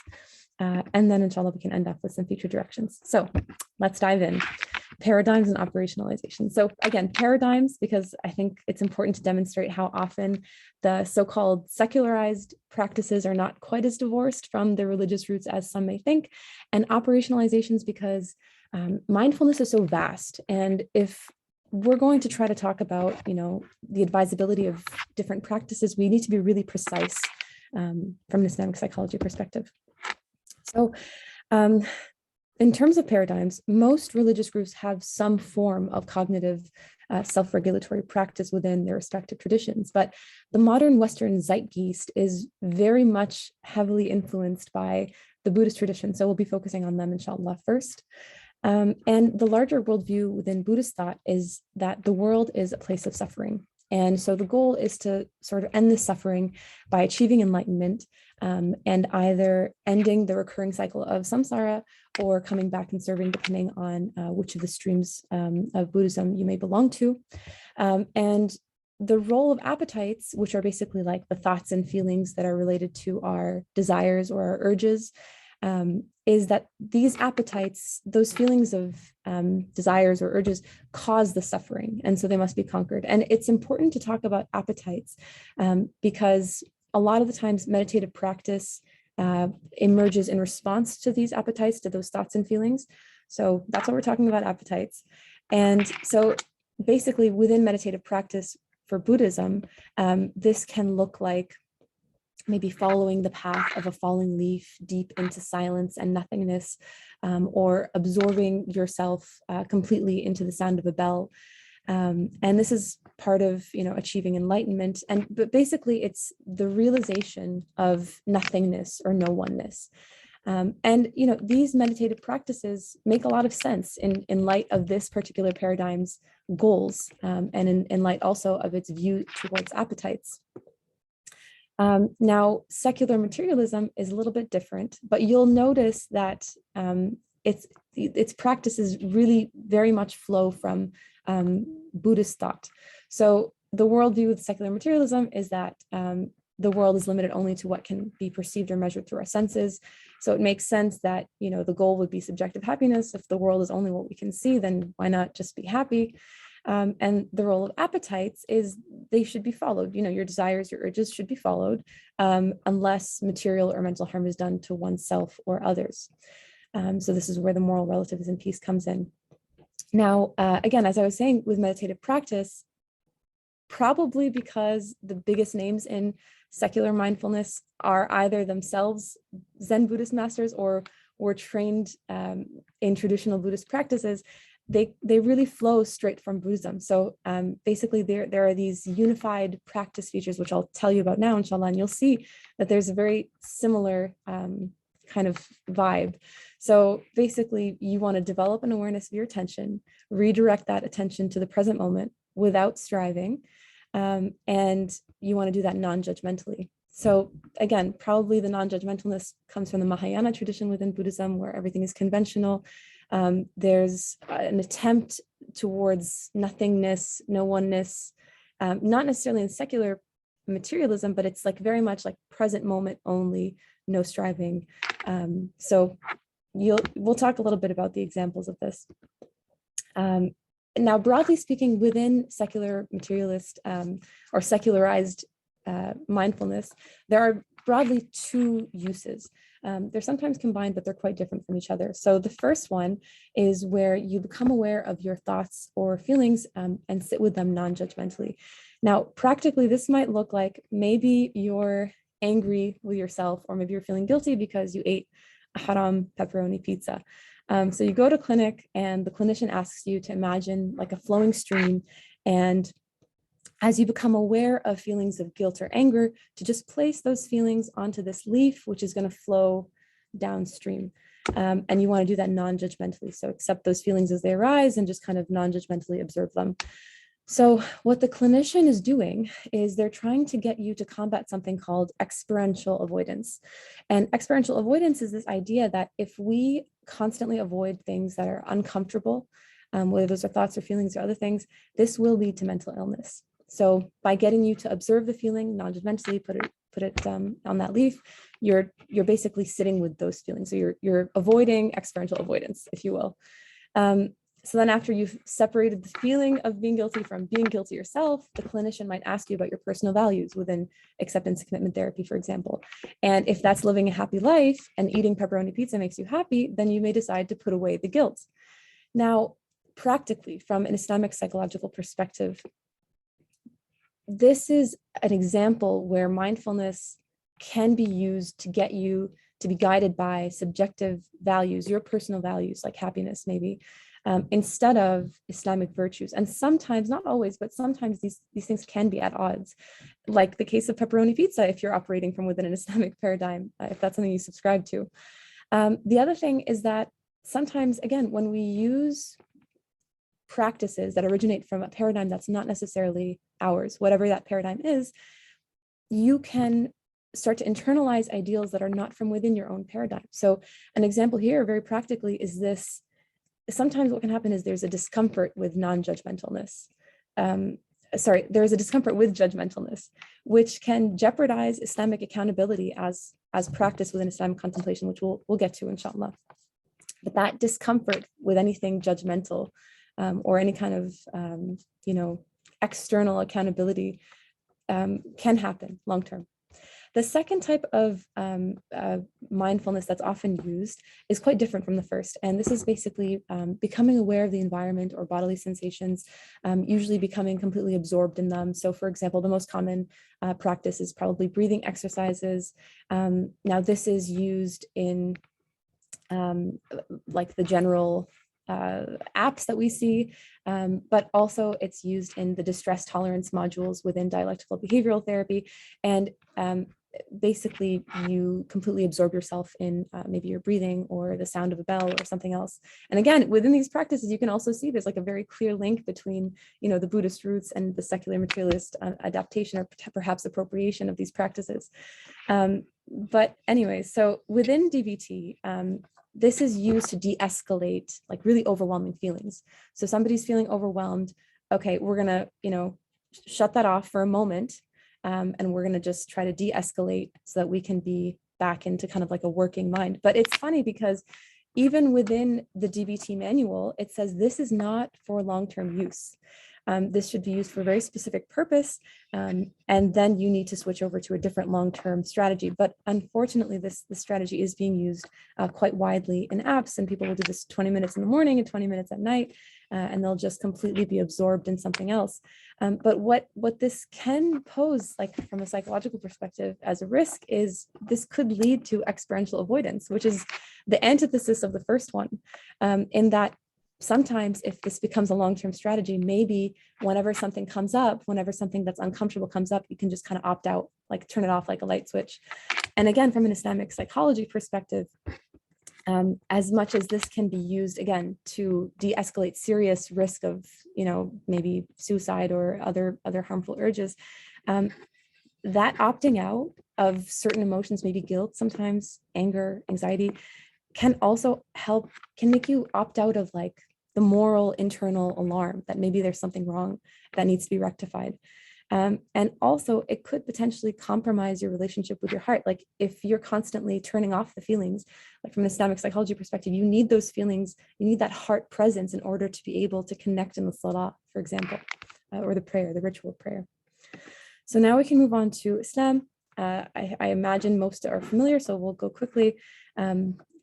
And then inshallah, we can end up with some future directions. So let's dive in. Paradigms and operationalization. So again, paradigms, because I think it's important to demonstrate how often the so-called secularized practices are not quite as divorced from their religious roots as some may think, and operationalizations because mindfulness is so vast. And if we're going to try to talk about, the advisability of different practices, we need to be really precise from an Islamic psychology perspective. So in terms of paradigms, most religious groups have some form of cognitive self-regulatory practice within their respective traditions, but the modern Western zeitgeist is very much heavily influenced by the Buddhist tradition. So we'll be focusing on them, inshallah, first. And the larger worldview within Buddhist thought is that the world is a place of suffering. And so the goal is to sort of end this suffering by achieving enlightenment and either ending the recurring cycle of samsara or coming back and serving, depending on which of the streams of Buddhism you may belong to. And the role of appetites, which are basically like the thoughts and feelings that are related to our desires or our urges, is that these appetites, those feelings of desires or urges, cause the suffering. And so they must be conquered. And it's important to talk about appetites because a lot of the times meditative practice emerges in response to these appetites, to those thoughts and feelings. So that's what we're talking about, appetites. And so basically within meditative practice for Buddhism, this can look like maybe following the path of a falling leaf deep into silence and nothingness, or absorbing yourself completely into the sound of a bell. And this is part of, achieving enlightenment. But basically it's the realization of nothingness or no oneness. And these meditative practices make a lot of sense in light of this particular paradigm's goals, and in light also of its view towards appetites. Now, secular materialism is a little bit different, but you'll notice that its practices really very much flow from Buddhist thought. So the worldview with secular materialism is that the world is limited only to what can be perceived or measured through our senses. So it makes sense that, the goal would be subjective happiness. If the world is only what we can see, then why not just be happy? And the role of appetites is they should be followed. Your desires, your urges should be followed, unless material or mental harm is done to oneself or others. So this is where the moral relativism piece comes in. Now, again, as I was saying, with meditative practice, probably because the biggest names in secular mindfulness are either themselves Zen Buddhist masters or were trained in traditional Buddhist practices, they really flow straight from Buddhism. So basically there are these unified practice features, which I'll tell you about now, inshallah, and you'll see that there's a very similar kind of vibe. So basically you want to develop an awareness of your attention, redirect that attention to the present moment without striving, and you want to do that non-judgmentally. So again, probably the non-judgmentalness comes from the Mahayana tradition within Buddhism, where everything is conventional. There's an attempt towards nothingness, no oneness, not necessarily in secular materialism, but it's like very much like present moment only, no striving. So we'll talk a little bit about the examples of this. Now, broadly speaking, within secular materialist or secularized mindfulness, there are broadly two uses. They're sometimes combined, but they're quite different from each other. So the first one is where you become aware of your thoughts or feelings and sit with them non-judgmentally. Now, practically, this might look like maybe you're angry with yourself, or maybe you're feeling guilty because you ate a haram pepperoni pizza. So you go to clinic and the clinician asks you to imagine like a flowing stream, and as you become aware of feelings of guilt or anger, to just place those feelings onto this leaf, which is going to flow downstream. And you want to do that non-judgmentally. So accept those feelings as they arise and just kind of non-judgmentally observe them. So what the clinician is doing is they're trying to get you to combat something called experiential avoidance. And experiential avoidance is this idea that if we constantly avoid things that are uncomfortable, whether those are thoughts or feelings or other things, this will lead to mental illness. So by getting you to observe the feeling non-judgmentally, put it on that leaf, you're basically sitting with those feelings. So you're avoiding experiential avoidance, if you will. So then after you've separated the feeling of being guilty from being guilty yourself, the clinician might ask you about your personal values within acceptance and commitment therapy, for example. And if that's living a happy life and eating pepperoni pizza makes you happy, then you may decide to put away the guilt. Now, practically, from an Islamic psychological perspective, this is an example where mindfulness can be used to get you to be guided by subjective values, your personal values, like happiness, maybe, instead of Islamic virtues. And sometimes, not always, but sometimes these things can be at odds, like the case of pepperoni pizza, if you're operating from within an Islamic paradigm, if that's something you subscribe to. The other thing is that sometimes, again, when we use practices that originate from a paradigm that's not necessarily ours, whatever that paradigm is, you can start to internalize ideals that are not from within your own paradigm. So an example here, very practically, is this. Sometimes what can happen is there's a discomfort with non-judgmentalness. There's a discomfort with judgmentalness, which can jeopardize Islamic accountability as practice within Islamic contemplation, which we'll get to, inshallah. But that discomfort with anything judgmental or any kind of external accountability can happen long term. The second type of mindfulness that's often used is quite different from the first. And this is basically becoming aware of the environment or bodily sensations, usually becoming completely absorbed in them. So for example, the most common practice is probably breathing exercises. Now this is used in like the general apps that we see, but also it's used in the distress tolerance modules within dialectical behavioral therapy. And basically you completely absorb yourself in maybe your breathing or the sound of a bell or something else. And again, within these practices, you can also see there's like a very clear link between, the Buddhist roots and the secular materialist adaptation or perhaps appropriation of these practices. But anyway, so within DBT, this is used to de-escalate like really overwhelming feelings. So somebody's feeling overwhelmed. Okay, we're gonna, shut that off for a moment. and we're going to just try to de-escalate so that we can be back into kind of like a working mind. But it's funny because even within the DBT manual, it says this is not for long-term use. This should be used for a very specific purpose, and then you need to switch over to a different long-term strategy. But unfortunately, this strategy is being used quite widely in apps, and people will do this 20 minutes in the morning and 20 minutes at night, and they'll just completely be absorbed in something else. But what this can pose, like from a psychological perspective as a risk, is this could lead to experiential avoidance, which is the antithesis of the first one, in that sometimes if this becomes a long-term strategy, maybe whenever something comes up, whenever something that's uncomfortable comes up, you can just kind of opt out, like turn it off like a light switch. And again, from an Islamic psychology perspective, as much as this can be used again to de-escalate serious risk of, maybe suicide or other harmful urges, that opting out of certain emotions, maybe guilt, sometimes anger, anxiety, can also can make you opt out of like the moral internal alarm that maybe there's something wrong that needs to be rectified. And also it could potentially compromise your relationship with your heart. Like if you're constantly turning off the feelings, like from an Islamic psychology perspective, you need those feelings, you need that heart presence in order to be able to connect in the salah, for example, or the prayer, the ritual prayer. So now we can move on to Islam. I imagine most are familiar, so we'll go quickly.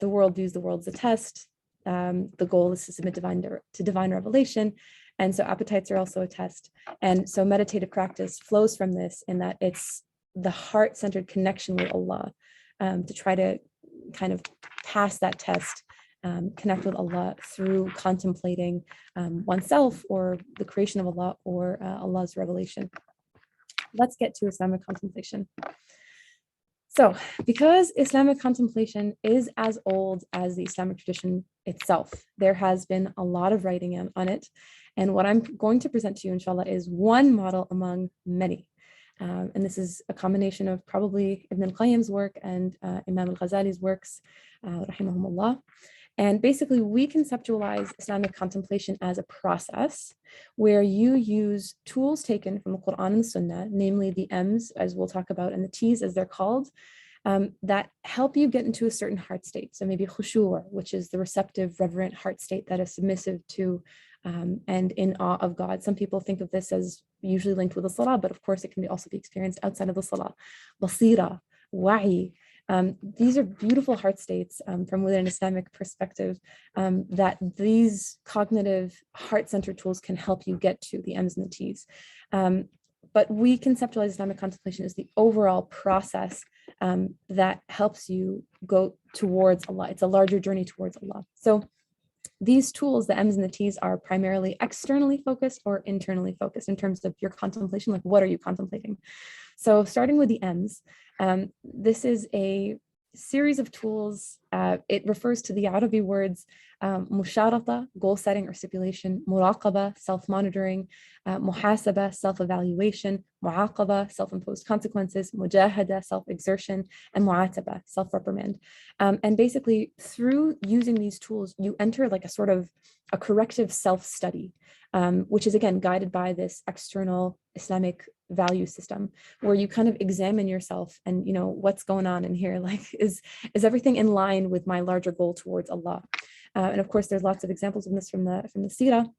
The world views the world as a test. The goal is to submit to divine revelation. And so appetites are also a test. And so meditative practice flows from this, in that it's the heart-centered connection with Allah, to try to kind of pass that test, connect with Allah through contemplating oneself or the creation of Allah or Allah's revelation. Let's get to Islamic contemplation. So because Islamic contemplation is as old as the Islamic tradition itself, there has been a lot of writing on it. And what I'm going to present to you, inshallah, is one model among many. And this is a combination of probably Ibn al-Qayyim's work and Imam al-Ghazali's works, rahimahumullah. And basically, we conceptualize Islamic contemplation as a process where you use tools taken from the Quran and the Sunnah, namely the M's, as we'll talk about, and the T's, as they're called, that help you get into a certain heart state. So maybe khushu', which is the receptive, reverent heart state that is submissive to and in awe of God. Some people think of this as usually linked with the salah, but of course it can also be experienced outside of the salah. Basira, wa'i. These are beautiful heart states from within an Islamic perspective, that these cognitive heart-centered tools can help you get to the M's and the T's. But we conceptualize Islamic contemplation as the overall process that helps you go towards Allah. It's a larger journey towards Allah. So these tools, the M's and the T's, are primarily externally focused or internally focused in terms of your contemplation, like what are you contemplating? So starting with the M's, this is a series of tools. It refers to the Arabic words musharata, goal setting or stipulation, muraqaba, self-monitoring, muhasaba, self-evaluation, muaqaba, self-imposed consequences, mujahada, self-exertion, and mu'ataba, self-reprimand. And basically, through using these tools, you enter like a sort of a corrective self-study, which is again guided by this external Islamic value system, where you kind of examine yourself and what's going on in here, like is everything in line with my larger goal towards Allah. And of course there's lots of examples of this from the seerah,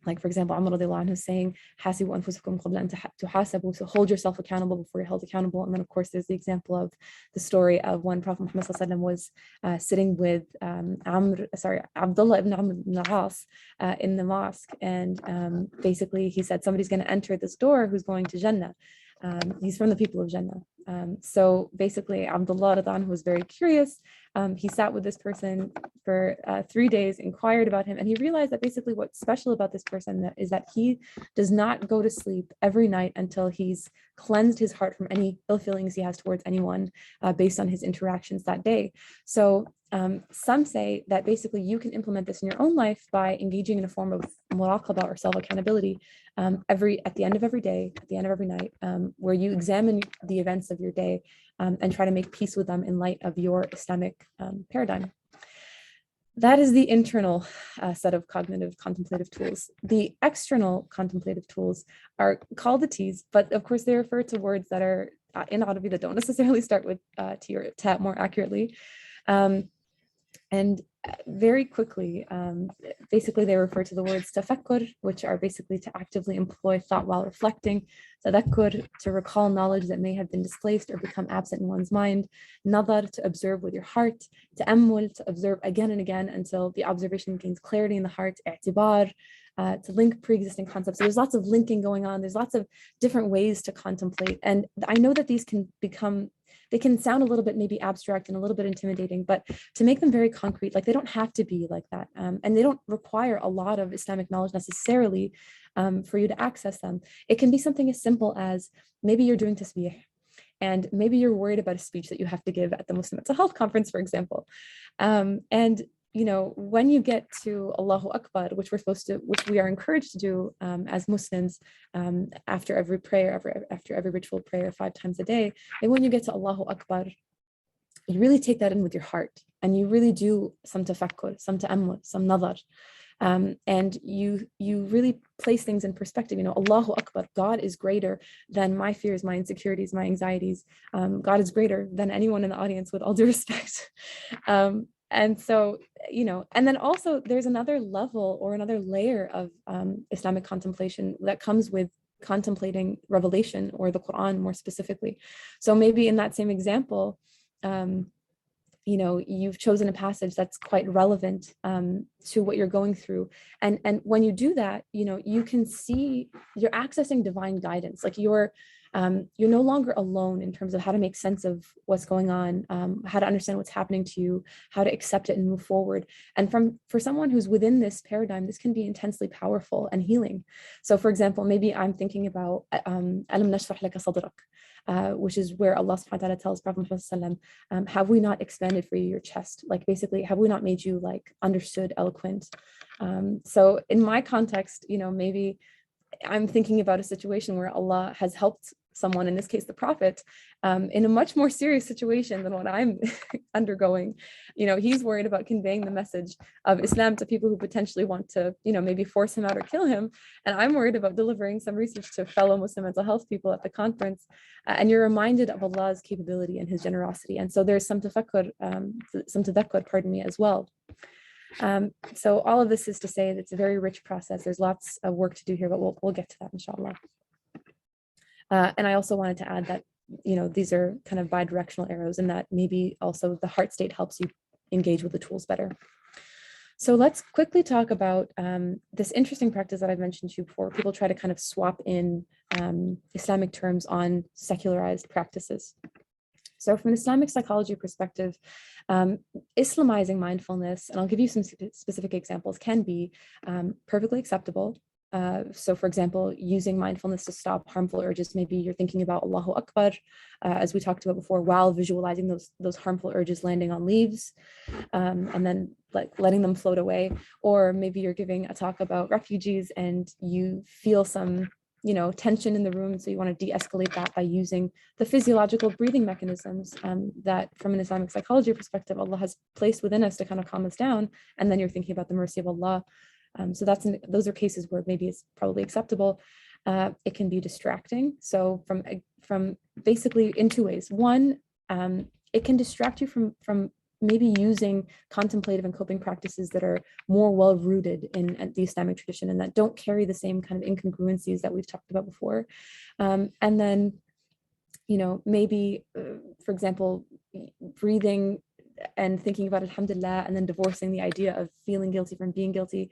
like for example Umar radiallahu anhu saying hasibu anfusakum qabla an tuhasabu, so hold yourself accountable before you're held accountable. And then of course there's the example of the story of when Prophet Muhammad sallallahu alaihi wasallam was sitting with Abdullah ibn Amr ibn al-As in the mosque, and basically he said somebody's going to enter this door who's going to Jannah. He's from the people of Jannah. So basically Abdullah radiallahu anhu was very curious. He sat with this person for 3 days, inquired about him, and he realized that basically what's special about this person is that he does not go to sleep every night until he's cleansed his heart from any ill feelings he has towards anyone based on his interactions that day. So some say that basically you can implement this in your own life by engaging in a form of muraqabah or self-accountability at the end of every day, at the end of every night, where you examine the events of your day and try to make peace with them in light of your Islamic paradigm. that is the internal set of cognitive contemplative tools. The external contemplative tools are called the T's, but of course they refer to words that are in Arabic that don't necessarily start with T or Ta more accurately. And very quickly, basically they refer to the words tafakkur, which are basically to actively employ thought while reflecting, tadakkur, to recall knowledge that may have been displaced or become absent in one's mind, nadar, to observe with your heart, ta'ammul, to observe again and again until the observation gains clarity in the heart, i'tibar, to link pre-existing concepts. So there's lots of linking going on. There's lots of different ways to contemplate. And I know that these can become, they can sound a little bit maybe abstract and a little bit intimidating, but to make them very concrete, like they don't have to be like that. And they don't require a lot of Islamic knowledge necessarily for you to access them. It can be something as simple as maybe you're doing tasbih, and maybe you're worried about a speech that you have to give at the Muslim Mental Health Conference, for example. And you know, when you get to Allahu Akbar, which we are encouraged to do as Muslims after every prayer, after every ritual prayer 5 times a day, and when you get to Allahu Akbar, you really take that in with your heart, and you really do some tafakkur, some ta'ammul, some nadar, and you really place things in perspective. You know, Allahu Akbar, God is greater than my fears, my insecurities, my anxieties. God is greater than anyone in the audience, with all due respect. And so, you know, and then also there's another level or another layer of Islamic contemplation that comes with contemplating revelation, or the Quran more specifically. So maybe in that same example, you know, you've chosen a passage that's quite relevant to what you're going through. And when you do that, you know, you can see you're accessing divine guidance. Like you're no longer alone in terms of how to make sense of what's going on, how to understand what's happening to you, how to accept it and move forward. And for someone who's within this paradigm, this can be intensely powerful and healing. So for example, maybe I'm thinking about Alam nashrah laka sadrak, which is where Allah subhanahu wa ta'ala tells Prophet Muhammad, have we not expanded for you your chest? Like basically, have we not made you like understood, eloquent? So in my context, you know, maybe I'm thinking about a situation where Allah has helped someone, in this case the Prophet, in a much more serious situation than what I'm undergoing. You know, he's worried about conveying the message of Islam to people who potentially want to, you know, maybe force him out or kill him. And I'm worried about delivering some research to fellow Muslim mental health people at the conference. And you're reminded of Allah's capability and his generosity. And so there's some tadakkur, pardon me, as well. So all of this is to say that it's a very rich process. There's lots of work to do here, but we'll get to that, inshallah. And I also wanted to add that, you know, these are kind of bi-directional arrows, and that maybe also the heart state helps you engage with the tools better. So let's quickly talk about this interesting practice that I've mentioned to you before. People try to kind of swap in Islamic terms on secularized practices. So from an Islamic psychology perspective, Islamizing mindfulness, and I'll give you some specific examples, can be perfectly acceptable. So for example, using mindfulness to stop harmful urges. Maybe you're thinking about Allahu Akbar, as we talked about before, while visualizing those harmful urges landing on leaves, and then like letting them float away. Or maybe you're giving a talk about refugees and you feel some, you know, tension in the room, so you want to de-escalate that by using the physiological breathing mechanisms that from an Islamic psychology perspective Allah has placed within us to kind of calm us down. And then you're thinking about the mercy of Allah. So those are cases where maybe it's probably acceptable. It can be distracting. So from basically in 2 ways. One, it can distract you from maybe using contemplative and coping practices that are more well-rooted in the Islamic tradition and that don't carry the same kind of incongruencies that we've talked about before. And then, you know, maybe, for example, breathing and thinking about alhamdulillah and then divorcing the idea of feeling guilty from being guilty.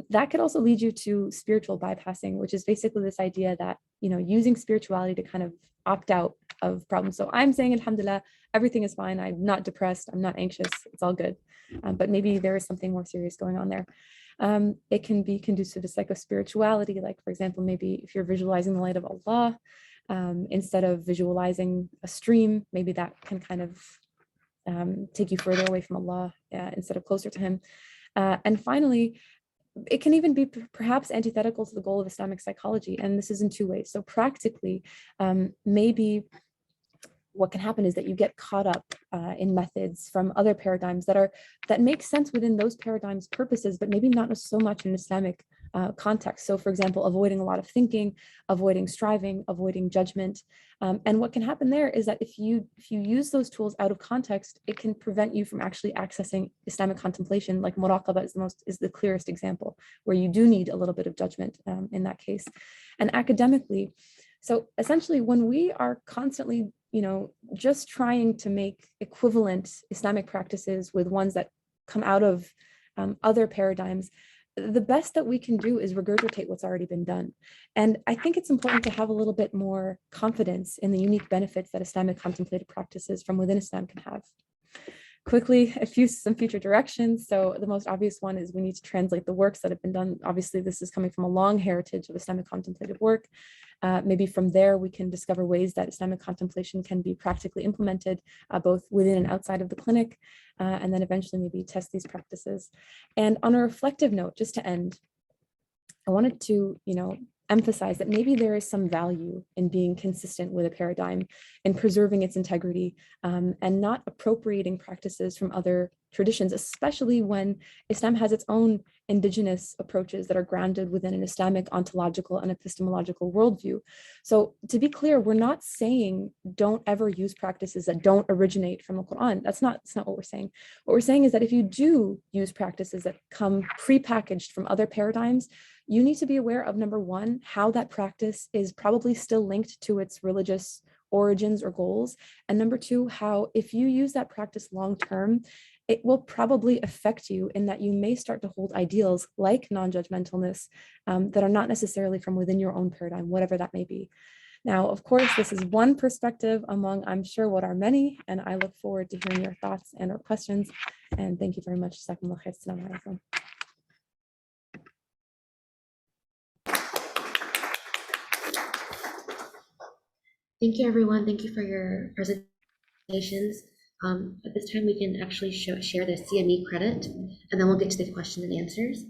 That could also lead you to spiritual bypassing, which is basically this idea that, you know, using spirituality to kind of opt out of problems. So I'm saying alhamdulillah, everything is fine. I'm not depressed. I'm not anxious. It's all good. But maybe there is something more serious going on there. It can be conducive to psychospirituality. Like, for example, maybe if you're visualizing the light of Allah, instead of visualizing a stream, maybe that can kind of take you further away from Allah instead of closer to him. And finally, it can even be perhaps antithetical to the goal of Islamic psychology. And this is in 2 ways. So practically, maybe what can happen is that you get caught up in methods from other paradigms that make sense within those paradigms' purposes, but maybe not so much in Islamic context. So, for example, avoiding a lot of thinking, avoiding striving, avoiding judgment. And what can happen there is that if you use those tools out of context, it can prevent you from actually accessing Islamic contemplation. Like muraqabah is the clearest example, where you do need a little bit of judgment in that case. And academically, so essentially, when we are constantly, just trying to make equivalent Islamic practices with ones that come out of other paradigms, the best that we can do is regurgitate what's already been done. And I think it's important to have a little bit more confidence in the unique benefits that Islamic contemplative practices from within Islam can have. Quickly, some future directions. So the most obvious one is we need to translate the works that have been done. Obviously, this is coming from a long heritage of Islamic contemplative work. Maybe from there, we can discover ways that Islamic contemplation can be practically implemented, both within and outside of the clinic, and then eventually maybe test these practices. And on a reflective note, just to end, I wanted to, emphasize that maybe there is some value in being consistent with a paradigm and preserving its integrity, and not appropriating practices from other traditions, especially when Islam has its own indigenous approaches that are grounded within an Islamic ontological and epistemological worldview. So to be clear, we're not saying don't ever use practices that don't originate from the Quran. That's not what we're saying. What we're saying is that if you do use practices that come prepackaged from other paradigms, you need to be aware of, number one, how that practice is probably still linked to its religious origins or goals. And number two, how if you use that practice long-term, it will probably affect you in that you may start to hold ideals like non-judgmentalness that are not necessarily from within your own paradigm, whatever that may be. Now, of course, this is one perspective among, I'm sure, what are many, and I look forward to hearing your thoughts and or questions. And thank you very much. Assalamu alaikum. Thank you, everyone. Thank you for your presentations. At this time, we can actually share the CME credit, and then we'll get to the question and answers.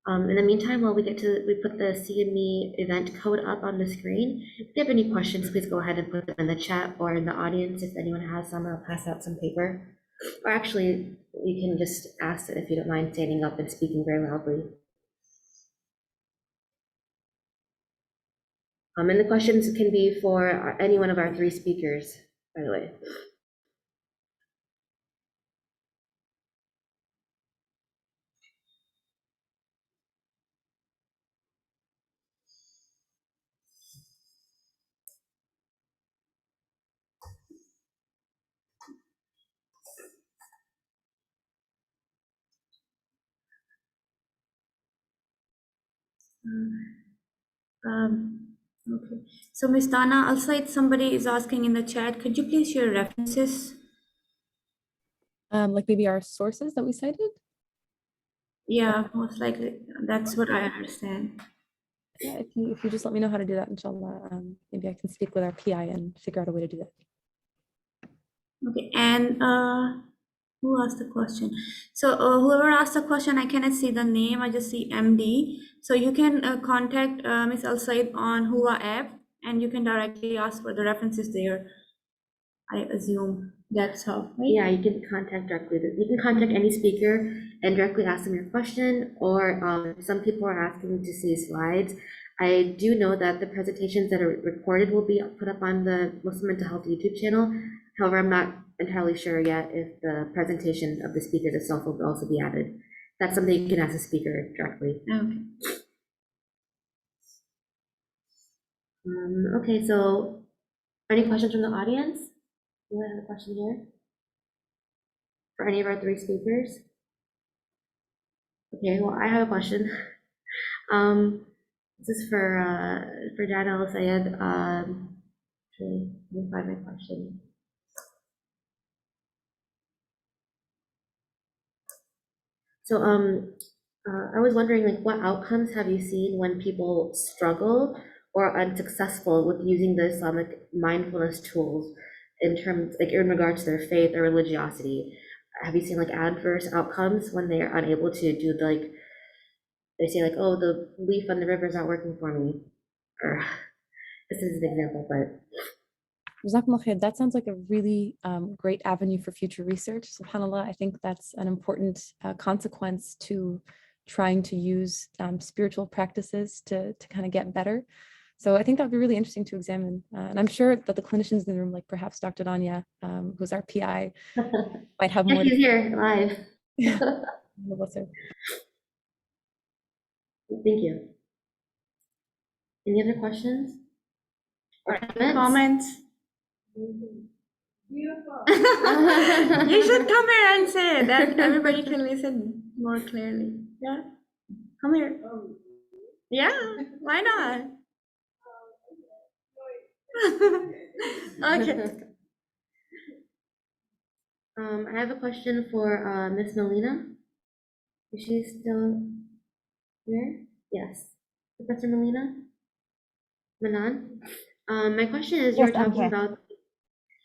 In the meantime, while we put the CME event code up on the screen. If you have any questions, please go ahead and put them in the chat or in the audience. If anyone has some, I'll pass out some paper. Or actually, you can just ask if you don't mind standing up and speaking very loudly. And the questions can be for any one of our three speakers, by the way. Okay. So Ms. Danah, Elsayed, somebody is asking in the chat, could you please share references? Like maybe our sources that we cited? Yeah, most likely. That's what I understand. Yeah, if you just let me know how to do that, inshallah, maybe I can speak with our PI and figure out a way to do that. Okay, and who asked the question? So whoever asked the question, I cannot see the name, I just see MD. So you can contact Ms. Elsayed on Hua app, and you can directly ask for the references there. I assume that's how, right? Yeah, you can contact directly. You can contact any speaker and directly ask them your question, or some people are asking to see slides. I do know that the presentations that are recorded will be put up on the Muslim Mental Health YouTube channel. However, I'm not entirely sure yet if the presentation of the speaker itself will also be added. That's something you can ask the speaker directly. Okay. Okay, so any questions from the audience? Do I have a question here for any of our three speakers? Okay, well, I have a question. This is for Danah, Elsayed. Actually, let me find my question. So, I was wondering, like, what outcomes have you seen when people struggle or are unsuccessful with using the Islamic mindfulness tools in terms, like, in regard to their faith or religiosity? Have you seen like adverse outcomes when they are unable to do the, like, they say like, oh, the leaf on the river is not working for me, or this is an example, but Jazakumullah khair. That sounds like a really great avenue for future research. SubhanAllah, I think that's an important consequence to trying to use spiritual practices to kind of get better. So I think that would be really interesting to examine. And I'm sure that the clinicians in the room, like perhaps Dr. Danya, who's our PI, might have more. He's here live. Yeah. Thank you. Any other questions or Comments? Beautiful. You should come here and say that everybody can listen more clearly. Yeah, come here. Yeah, why not? Okay. I have a question for Miss Malina. Is she still here? Yes. Professor Malina? Manan? My question is, Yes, you're I'm talking here. about,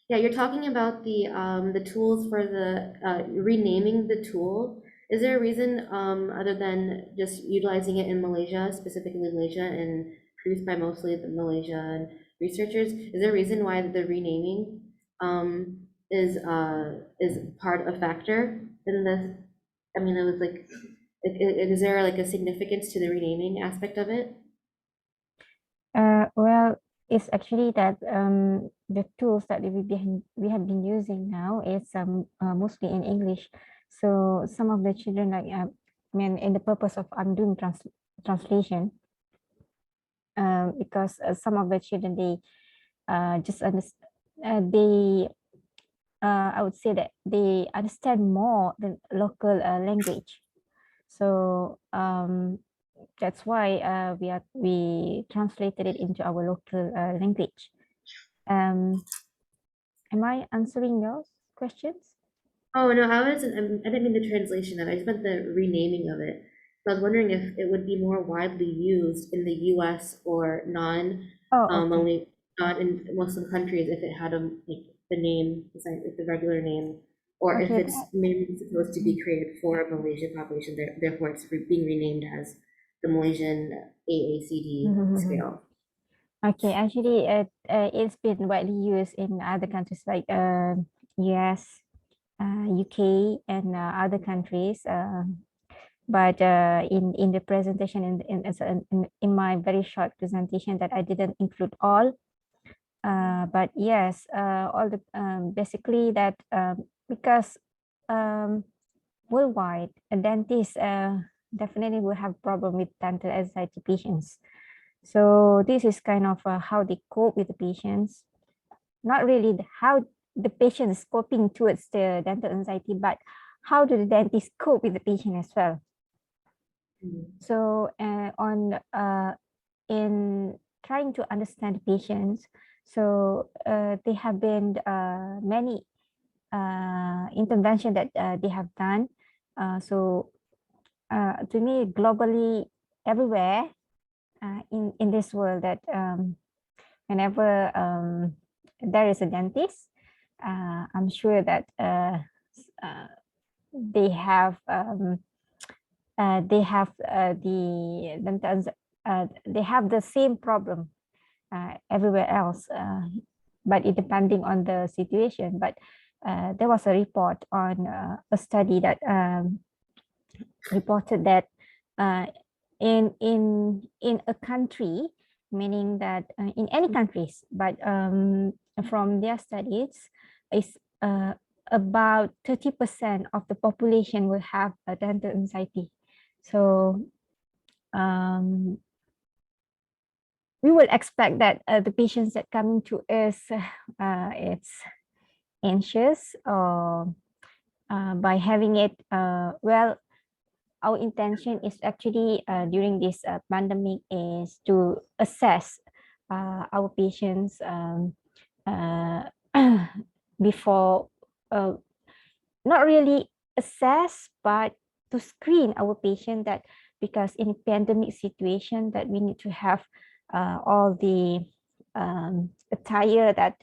yeah, you're talking about the tools for the renaming the tool. Is there a reason other than just utilizing it in Malaysia, specifically Malaysia, and produced by mostly the Malaysian researchers? Is there a reason why the renaming is part a factor in this? I mean, it was like, is there like a significance to the renaming aspect of it? Well, it's actually that the tools that we have been using now is mostly in English. So some of the children, like I mean, in the purpose of I'm doing translation, because some of the children they just understand I would say that they understand more the local language. So that's why we translated it into our local language. Am I answering those questions? Oh, no, I didn't mean the translation of it. I just meant the renaming of it. So I was wondering if it would be more widely used in the US or Oh, okay. only not in Muslim countries if it had like the name, like the regular name, or if Okay, it's maybe supposed to be created for a Malaysian population, therefore it's being renamed as the Malaysian AACD scale. Okay, actually, it's been widely used in other countries like US, UK, and other countries. But in the presentation, in my very short presentation, that I didn't include all. But yes, all the basically that because worldwide, a dentist definitely will have problem with dental anxiety patients. So this is kind of how they cope with the patients. Not really how the patient is coping towards the dental anxiety, but how do the dentist cope with the patient as well. So in trying to understand the patients, so there have been many intervention that they have done. So to me, globally, everywhere in this world, that whenever there is a dentist, I'm sure that they have they have the same problem everywhere else, but it depending on the situation. But there was a report on a study that reported that in a country, meaning that in any countries, but from their studies, is about 30% of the population will have a dental anxiety. So we will expect that the patients that coming to us, it's anxious, or by having it, well, our intention is actually during this pandemic is to assess our patients before, not really assess, but to screen our patient, that because in pandemic situation that we need to have all the attire that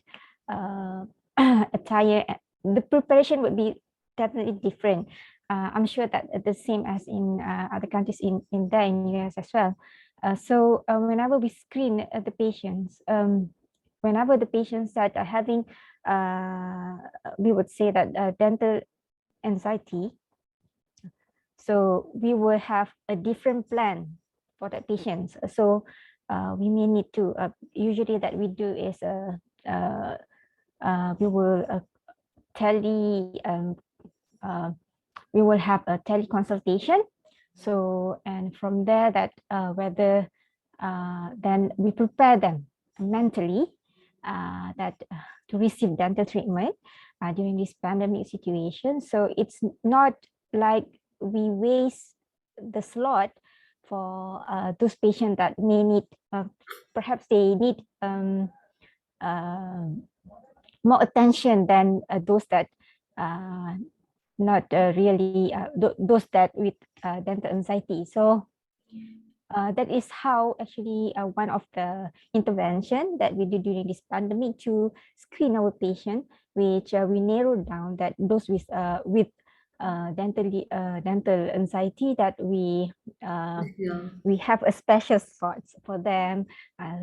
attire, the preparation would be definitely different. I'm sure that the same as in other countries in US as well. So whenever we screen the patients, whenever the patients that are having, we would say that dental anxiety, so we will have a different plan for the patients. So we may need to, usually that we do is we will we will have a teleconsultation. So, and from there that whether then we prepare them mentally to receive dental treatment during this pandemic situation. So it's not like we waste the slot for those patients that may need, perhaps they need more attention than those that not really those that with dental anxiety. So that is how actually one of the intervention that we do during this pandemic to screen our patient, which we narrowed down that those with dental anxiety, that we have a special slots for them,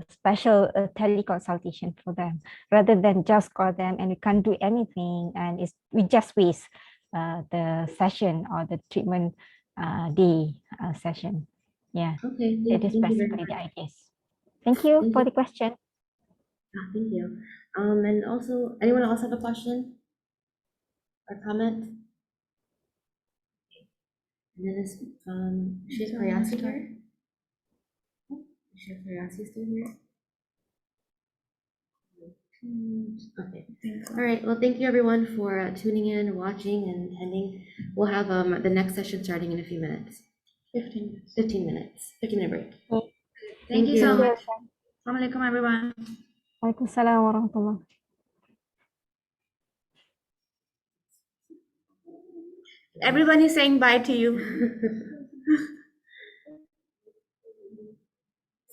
special teleconsultation for them, rather than just call them and we can't do anything and we just waste the session or the treatment day session. Yeah, Okay, it is thank you very basically the much. ideas. Thank you Thank for you. the question. Thank you. And also, anyone else have a question or comment? And then is Sheikh Faryasi here? Sheikh Faryasi still here? Okay. All right. Well, thank you everyone for tuning in, watching, and attending. We'll have the next session starting in a few minutes. 15 minutes. 15 minutes. 15-minute break. Thank you so you. much. Assalamualaikum, everyone. Waalaikumsalam warahmatullahi. Everyone is saying bye to you.